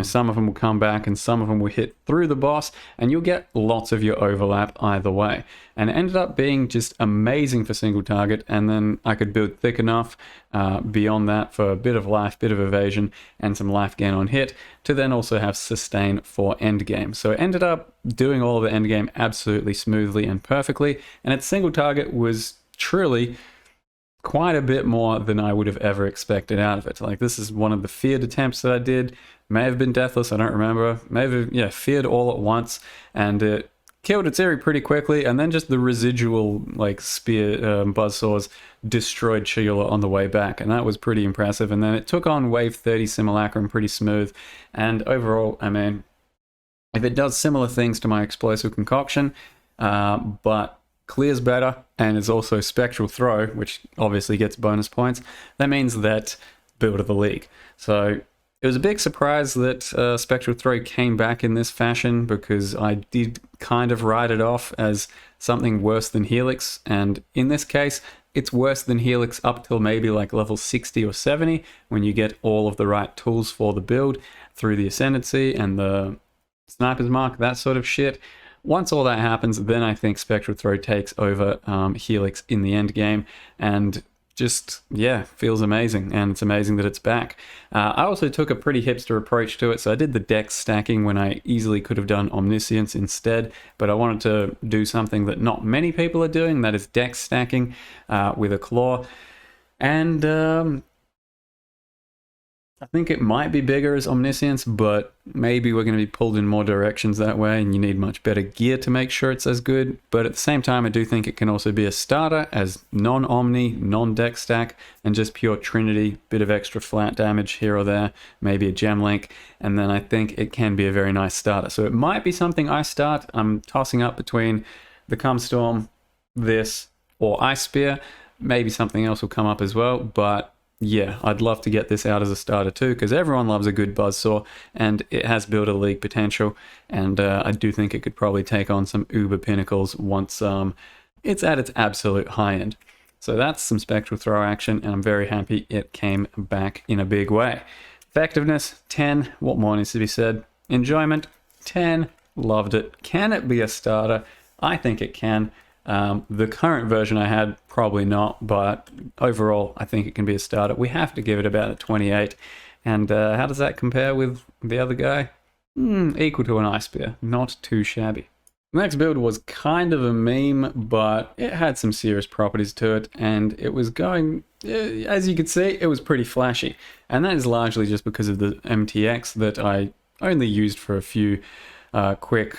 [SPEAKER 1] some of them will come back and some of them will hit through the boss, and you'll get lots of your overlap either way. And it ended up being just amazing for single target, and then I could build thick enough beyond that for a bit of life, bit of evasion, and some life gain on hit, to then also have sustain for endgame. So it ended up doing all of the endgame absolutely smoothly and perfectly, and its single target was truly quite a bit more than I would have ever expected out of it. Like, this is one of the feared attempts that I did. May have been deathless, I don't remember. May have, feared all at once, and it killed its Iri pretty quickly, and then just the residual, like, spear buzzsaws destroyed Sheila on the way back, and that was pretty impressive. And then it took on wave 30 Simulacrum pretty smooth, and overall, I mean, if it does similar things to my explosive concoction, but clears better and is also Spectral Throw, which obviously gets bonus points, that means that build of the league. So it was a big surprise that Spectral Throw came back in this fashion, because I did kind of write it off as something worse than Helix, and in this case it's worse than Helix up till maybe like level 60 or 70, when you get all of the right tools for the build through the Ascendancy and the Sniper's Mark, that sort of shit. Once all that happens, then I think Spectral Throw takes over Helix in the end game, and just, feels amazing, and it's amazing that it's back. I also took a pretty hipster approach to it, so I did the dex stacking when I easily could have done Omniscience instead, but I wanted to do something that not many people are doing, that is dex stacking with a claw. And I think it might be bigger as Omniscience, but maybe we're going to be pulled in more directions that way, and you need much better gear to make sure it's as good. But at the same time, I do think it can also be a starter as non-Omni, non-dex stack, and just pure Trinity, bit of extra flat damage here or there, maybe a gem link, and then I think it can be a very nice starter. So it might be something I start. I'm tossing up between the Cumstorm, this, or Ice Spear. Maybe something else will come up as well, but yeah, I'd love to get this out as a starter too, because everyone loves a good buzzsaw, and it has build a league potential, and I do think it could probably take on some uber pinnacles once it's at its absolute high end. So that's some Spectral Throw action, and I'm very happy it came back in a big way. Effectiveness, 10. What more needs to be said? Enjoyment, 10. Loved it. Can it be a starter? I think it can. The current version I had, probably not, but overall I think it can be a starter. We have to give it about a 28. And how does that compare with the other guy? Equal to an Ice Spear. Not too shabby. The next build was kind of a meme, but it had some serious properties to it, and it was going, as you could see, it was pretty flashy. And that is largely just because of the MTX that I only used for a few quick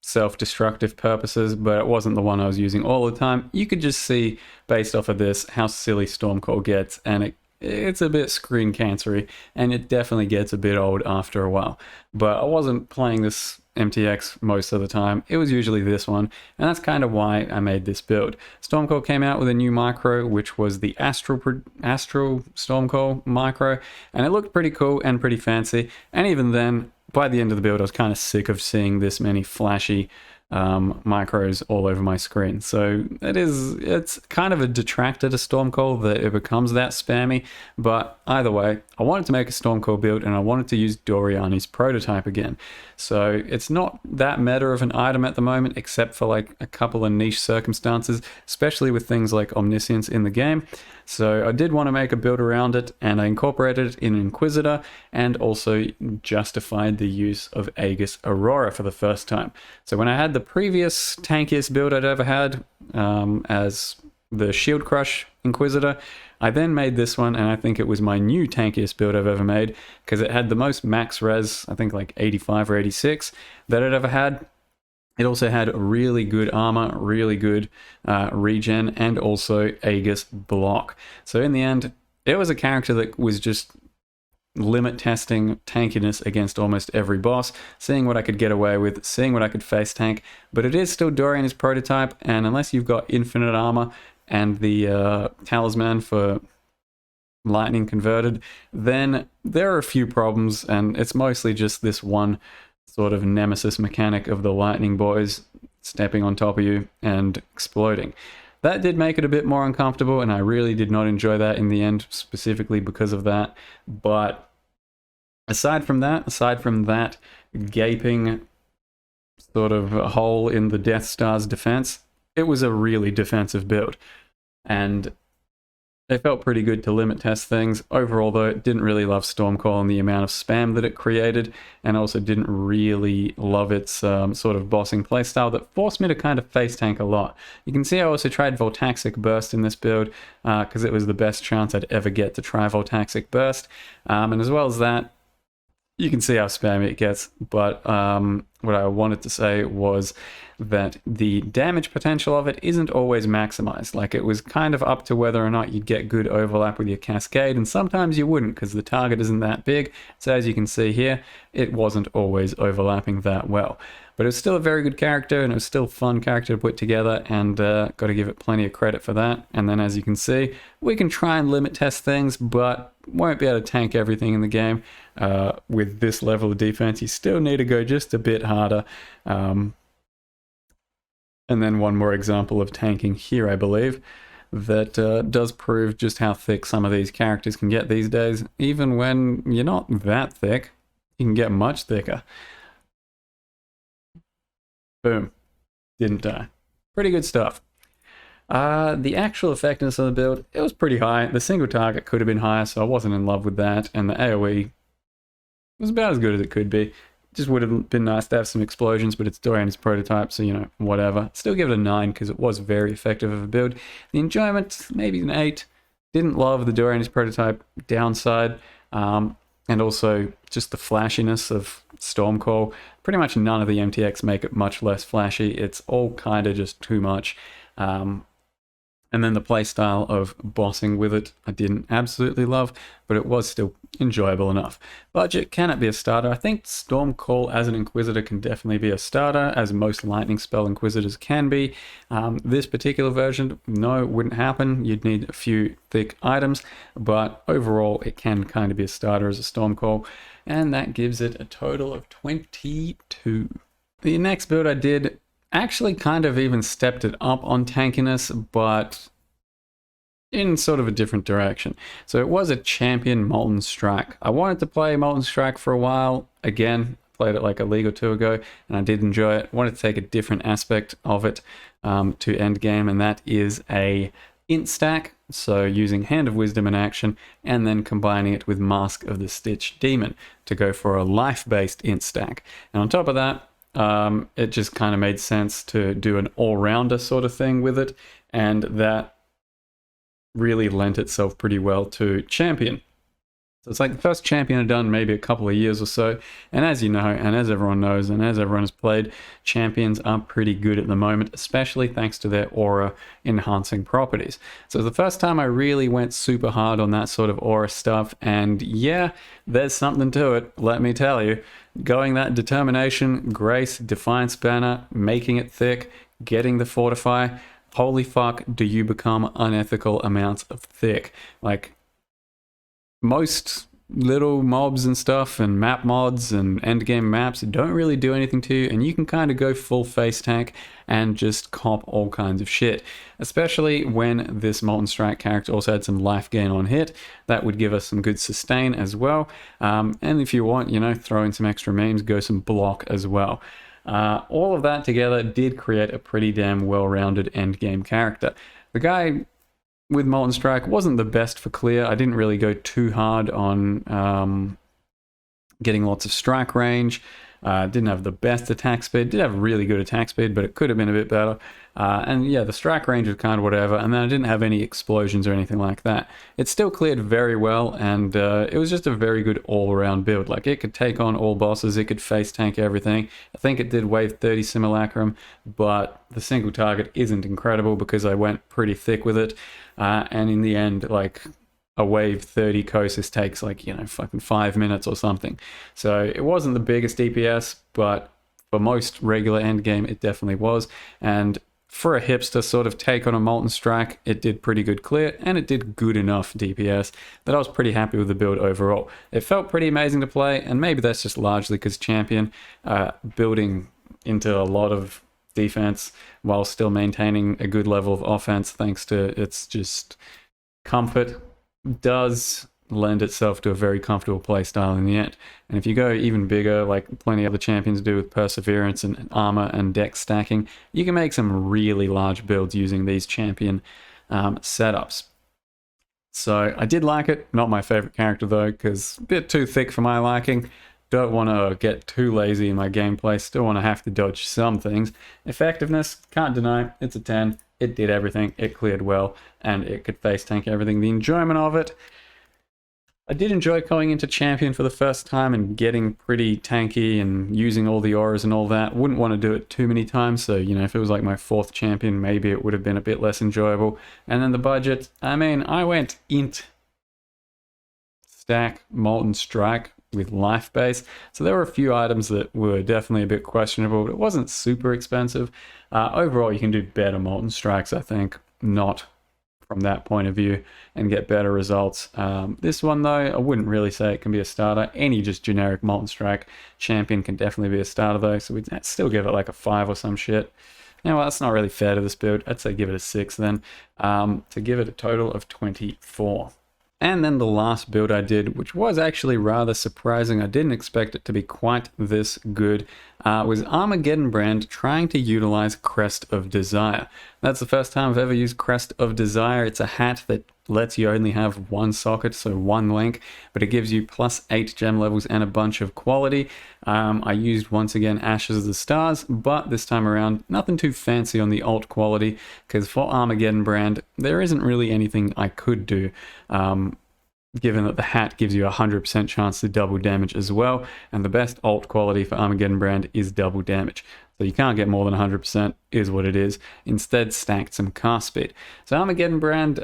[SPEAKER 1] self-destructive purposes, but it wasn't the one I was using all the time. You could just see, based off of this, how silly Stormcall gets, and it's a bit screen cancery, and it definitely gets a bit old after a while. But I wasn't playing this MTX most of the time. It was usually this one, and that's kind of why I made this build. Stormcall came out with a new micro, which was the Astral Stormcall micro, and it looked pretty cool and pretty fancy, and even then, by the end of the build, I was kind of sick of seeing this many flashy micros all over my screen. So it's kind of a detractor to Stormcall that it becomes that spammy, but either way, I wanted to make a Stormcall build, and I wanted to use Doriani's prototype again. So it's not that meta of an item at the moment, except for like a couple of niche circumstances, especially with things like Omniscience in the game. So I did want to make a build around it, and I incorporated it in Inquisitor, and also justified the use of Aegis Aurora for the first time. So when I had the previous tankiest build I'd ever had as the Shield Crush Inquisitor, I then made this one, and I think it was my new tankiest build I've ever made, because it had the most max res, I think like 85 or 86, that I'd ever had. It also had really good armor, really good regen, and also Aegis block. So in the end, it was a character that was just limit testing tankiness against almost every boss, seeing what I could get away with, seeing what I could face tank. But it is still Dorian's prototype, and unless you've got infinite armor and the talisman for lightning converted, then there are a few problems, and it's mostly just this one sort of nemesis mechanic of the lightning boys stepping on top of you and exploding. That did make it a bit more uncomfortable, and I really did not enjoy that in the end, specifically because of that. But aside from that gaping sort of hole in the Death Star's defense, it was a really defensive build. And it felt pretty good to limit test things. Overall, though, it didn't really love Stormcall and the amount of spam that it created, and also didn't really love its sort of bossing playstyle that forced me to kind of face tank a lot. You can see I also tried Vortexic Burst in this build, because it was the best chance I'd ever get to try Vortexic Burst. And as well as that, you can see how spammy it gets, but what I wanted to say was that the damage potential of it isn't always maximized. Like, it was kind of up to whether or not you'd get good overlap with your cascade, and sometimes you wouldn't because the target isn't that big. So as you can see here, it wasn't always overlapping that well. But it was still a very good character, and it was still a fun character to put together, and got to give it plenty of credit for that. And then as you can see, we can try and limit test things, but won't be able to tank everything in the game. With this level of defense, you still need to go just a bit harder. And then one more example of tanking here, I believe, that does prove just how thick some of these characters can get these days. Even when you're not that thick, you can get much thicker. Boom. Didn't die. Pretty good stuff. The actual effectiveness of the build, it was pretty high. The single target could have been higher, so I wasn't in love with that. And the AoE was about as good as it could be. Just would have been nice to have some explosions, but it's Dorian's prototype, so, you know, whatever. Still give it a 9 because it was very effective of a build. The enjoyment, maybe an 8. Didn't love the Dorian's prototype downside. And also just the flashiness of Stormcall. Pretty much none of the MTX make it much less flashy. It's all kind of just too much. And then the playstyle of bossing with it, I didn't absolutely love, but it was still enjoyable enough. Budget, can it be a starter? I think Stormcall as an Inquisitor can definitely be a starter, as most lightning spell Inquisitors can be. This particular version, no, it wouldn't happen. You'd need a few thick items, but overall it can kind of be a starter as a Stormcall, and that gives it a total of 22. The next build I did actually kind of even stepped it up on tankiness, but in sort of a different direction. So it was a champion Molten Strike. I wanted to play Molten Strike for a while. Again, played it like a league or two ago, and I did enjoy it. Wanted to take a different aspect of it to end game, and that is a int stack. So using Hand of Wisdom in action, and then combining it with Mask of the Stitch Demon to go for a life-based int stack. And on top of that, it just kind of made sense to do an all-rounder sort of thing with it, and that really lent itself pretty well to champion. So it's like the first champion I've done maybe a couple of years or so, and as you know, and as everyone knows, and as everyone has played, champions are pretty good at the moment, especially thanks to their aura enhancing properties. So the first time I really went super hard on that sort of aura stuff, and yeah, there's something to it, let me tell you. Going that Determination, Grace, Defiance banner, making it thick, getting the Fortify, holy fuck, do you become unethical amounts of thick. Like, most little mobs and stuff and map mods and endgame maps don't really do anything to you, and you can kind of go full face tank and just cop all kinds of shit, especially when this Molten Strike character also had some life gain on hit. That would give us some good sustain as well, and if you want, you know, throw in some extra memes, go some block as well. All of that together did create a pretty damn well-rounded endgame character. The guy with Molten Strike wasn't the best for clear. I didn't really go too hard on getting lots of strike range. Didn't have the best attack speed. Did have really good attack speed, but it could have been a bit better. And yeah, the strike range was kind of whatever. And then I didn't have any explosions or anything like that. It still cleared very well, and it was just a very good all-around build. Like, it could take on all bosses. It could face tank everything. I think it did wave 30 simulacrum, but the single target isn't incredible because I went pretty thick with it. And in the end, like, a wave 30 CoC takes like, you know, fucking 5 minutes or something. So it wasn't the biggest DPS, but for most regular endgame, it definitely was. And for a hipster sort of take on a Molten Strike, it did pretty good clear, and it did good enough DPS that I was pretty happy with the build overall. It felt pretty amazing to play, and maybe that's just largely because Champion, building into a lot of defense while still maintaining a good level of offense thanks to its just comfort, does lend itself to a very comfortable playstyle in the end. And if you go even bigger, like plenty of other champions do with perseverance and armor and dex stacking, you can make some really large builds using these champion setups. So I did like it. Not my favorite character though, because a bit too thick for my liking. Don't want to get too lazy in my gameplay. Still want to have to dodge some things. Effectiveness, can't deny, it's a 10. It did everything, it cleared well, and it could face tank everything. The enjoyment of it, I did enjoy going into Champion for the first time and getting pretty tanky and using all the auras and all that. Wouldn't want to do it too many times, so, you know, if it was like my 4th Champion, maybe it would have been a bit less enjoyable. And then the budget, I mean, I went int stack Molten Strike with life base, so there were a few items that were definitely a bit questionable, but it wasn't super expensive. Overall, you can do better Molten Strikes, I think, not from that point of view, and get better results. This one though, I wouldn't really say it can be a starter. Any just generic Molten Strike champion can definitely be a starter though, so we'd still give it like a 5 or some shit. Now, well, that's not really fair to this build. I'd say give it a 6 then, to give it a total of 24. And then the last build I did, which was actually rather surprising, I didn't expect it to be quite this good, was Armageddon brand trying to utilize Crest of Desire. That's the first time I've ever used Crest of Desire. It's a hat that lets you only have one socket, so one link, but it gives you +8 gem levels and a bunch of quality. I used, once again, Ashes of the Stars, but this time around, nothing too fancy on the alt quality, because for Armageddon brand, there isn't really anything I could do, given that the hat gives you a 100% chance to double damage as well, and the best alt quality for Armageddon brand is double damage. So you can't get more than 100%, is what it is. Instead, stacked some cast speed. So Armageddon brand,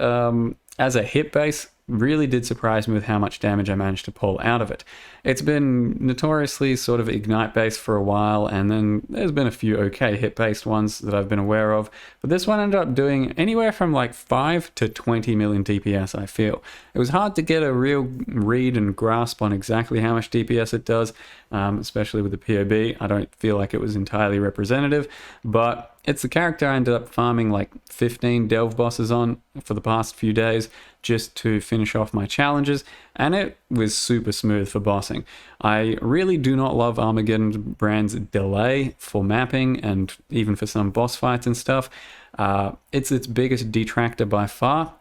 [SPEAKER 1] as a hit base, really did surprise me with how much damage I managed to pull out of it. It's been notoriously sort of ignite based for a while, and then there's been a few okay hit based ones that I've been aware of, but this one ended up doing anywhere from like 5 to 20 million DPS, I feel. It was hard to get a real read and grasp on exactly how much DPS it does, especially with the POB. I don't feel like it was entirely representative, but it's the character I ended up farming like 15 delve bosses on for the past few days just to finish off my challenges, and it was super smooth for bossing. I really do not love Armageddon brand's delay for mapping and even for some boss fights and stuff. It's its biggest detractor by far.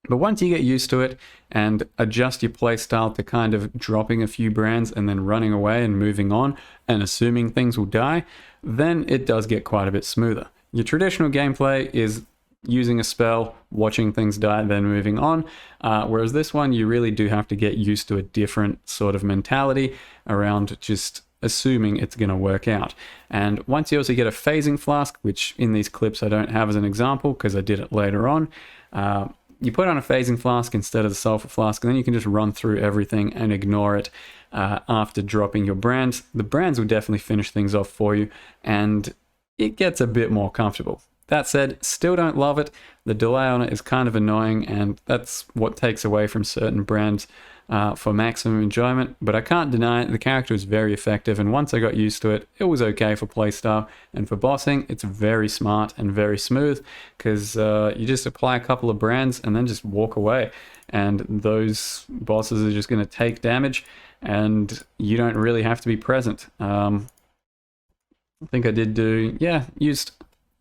[SPEAKER 1] But once you get used to it and adjust your playstyle to kind of dropping a few brands and then running away and moving on and assuming things will die, then it does get quite a bit smoother. Your traditional gameplay is using a spell, watching things die, then moving on. Whereas this one, you really do have to get used to a different sort of mentality around just assuming it's going to work out. And once you also get a phasing flask, which in these clips I don't have as an example because I did it later on, you put on a phasing flask instead of the sulfur flask, and then you can just run through everything and ignore it after dropping your brands. The brands will definitely finish things off for you, and it gets a bit more comfortable. That said, still don't love it. The delay on it is kind of annoying, and that's what takes away from certain brands for maximum enjoyment. But I can't deny it, the character is very effective, and once I got used to it, it was okay for playstyle. And for bossing, it's very smart and very smooth, because you just apply a couple of brands and then just walk away. And those bosses are just going to take damage, and you don't really have to be present. I think I did do, used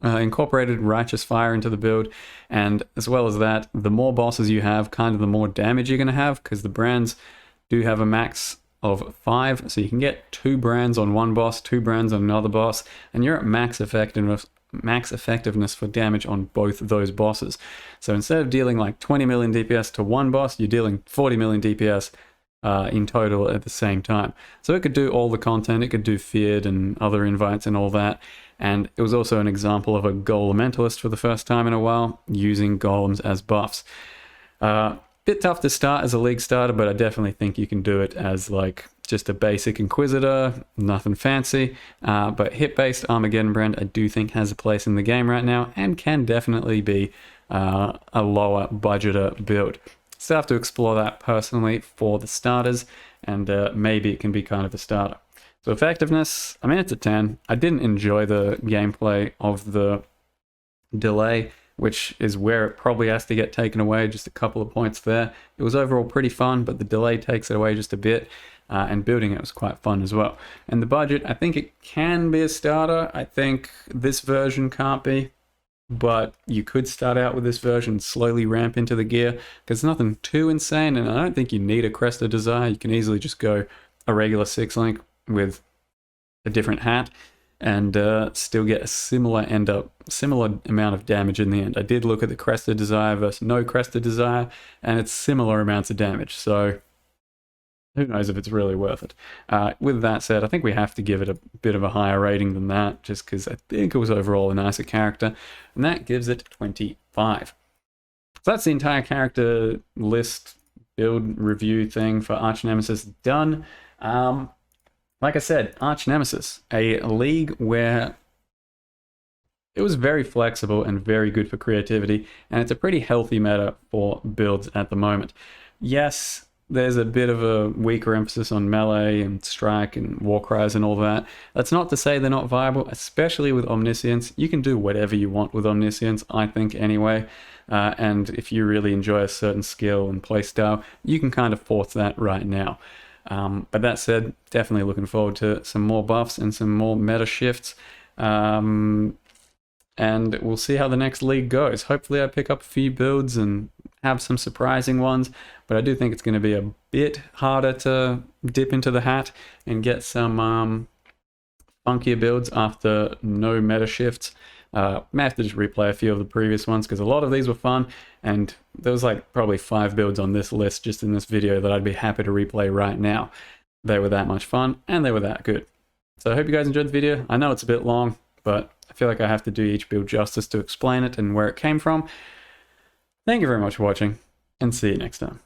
[SPEAKER 1] incorporated Righteous Fire into the build, and as well as that, the more bosses you have, kind of the more damage you're going to have, because the brands do have a max of 5, so you can get 2 brands on one boss, 2 brands on another boss, and you're at max effectiveness for damage on both of those bosses. So instead of dealing like 20 million DPS to one boss, you're dealing 40 million DPS in total at the same time. So it could do all the content, it could do feared and other invites and all that. And it was also an example of a Elementalist for the first time in a while, using golems as buffs. Bit tough to start as a league starter, but I definitely think you can do it as like just a basic Inquisitor, nothing fancy. But hit-based Armageddon brand I do think has a place in the game right now, and can definitely be a lower budgeter build. Still have to explore that personally for the starters, and maybe it can be kind of a starter. So effectiveness, I mean, it's a 10. I didn't enjoy the gameplay of the delay, which is where it probably has to get taken away, just a couple of points there. It was overall pretty fun, but the delay takes it away just a bit, and building it was quite fun as well. And the budget, I think it can be a starter. I think this version can't be, but you could start out with this version, slowly ramp into the gear, because nothing too insane, and I don't think you need a Crest of Desire. You can easily just go a regular 6-link with a different hat, and still get a similar amount of damage in the end. I did look at the Crest of Desire versus no Crest of Desire, and it's similar amounts of damage, so who knows if it's really worth it. With that said, I think we have to give it a bit of a higher rating than that, just because I think it was overall a nicer character, and that gives it 25. So that's the entire character list build review thing for Archnemesis done. Like I said, Archnemesis, a league where it was very flexible and very good for creativity, and it's a pretty healthy meta for builds at the moment. Yes, there's a bit of a weaker emphasis on melee and strike and war cries and all that. That's not to say they're not viable, especially with Omniscience. You can do whatever you want with Omniscience, I think anyway. And if you really enjoy a certain skill and playstyle, you can kind of force that right now. But that said, definitely looking forward to some more buffs and some more meta shifts. And we'll see how the next league goes. Hopefully I pick up a few builds and have some surprising ones, but I do think it's going to be a bit harder to dip into the hat and get some funkier builds after no meta shifts. May have to just replay a few of the previous ones, because a lot of these were fun, and there was like probably 5 builds on this list just in this video that I'd be happy to replay right now. They were that much fun, and they were that good. So I hope you guys enjoyed the video. I know it's a bit long, but I feel like I have to do each build justice to explain it and where it came from. Thank you very much for watching, and see you next time.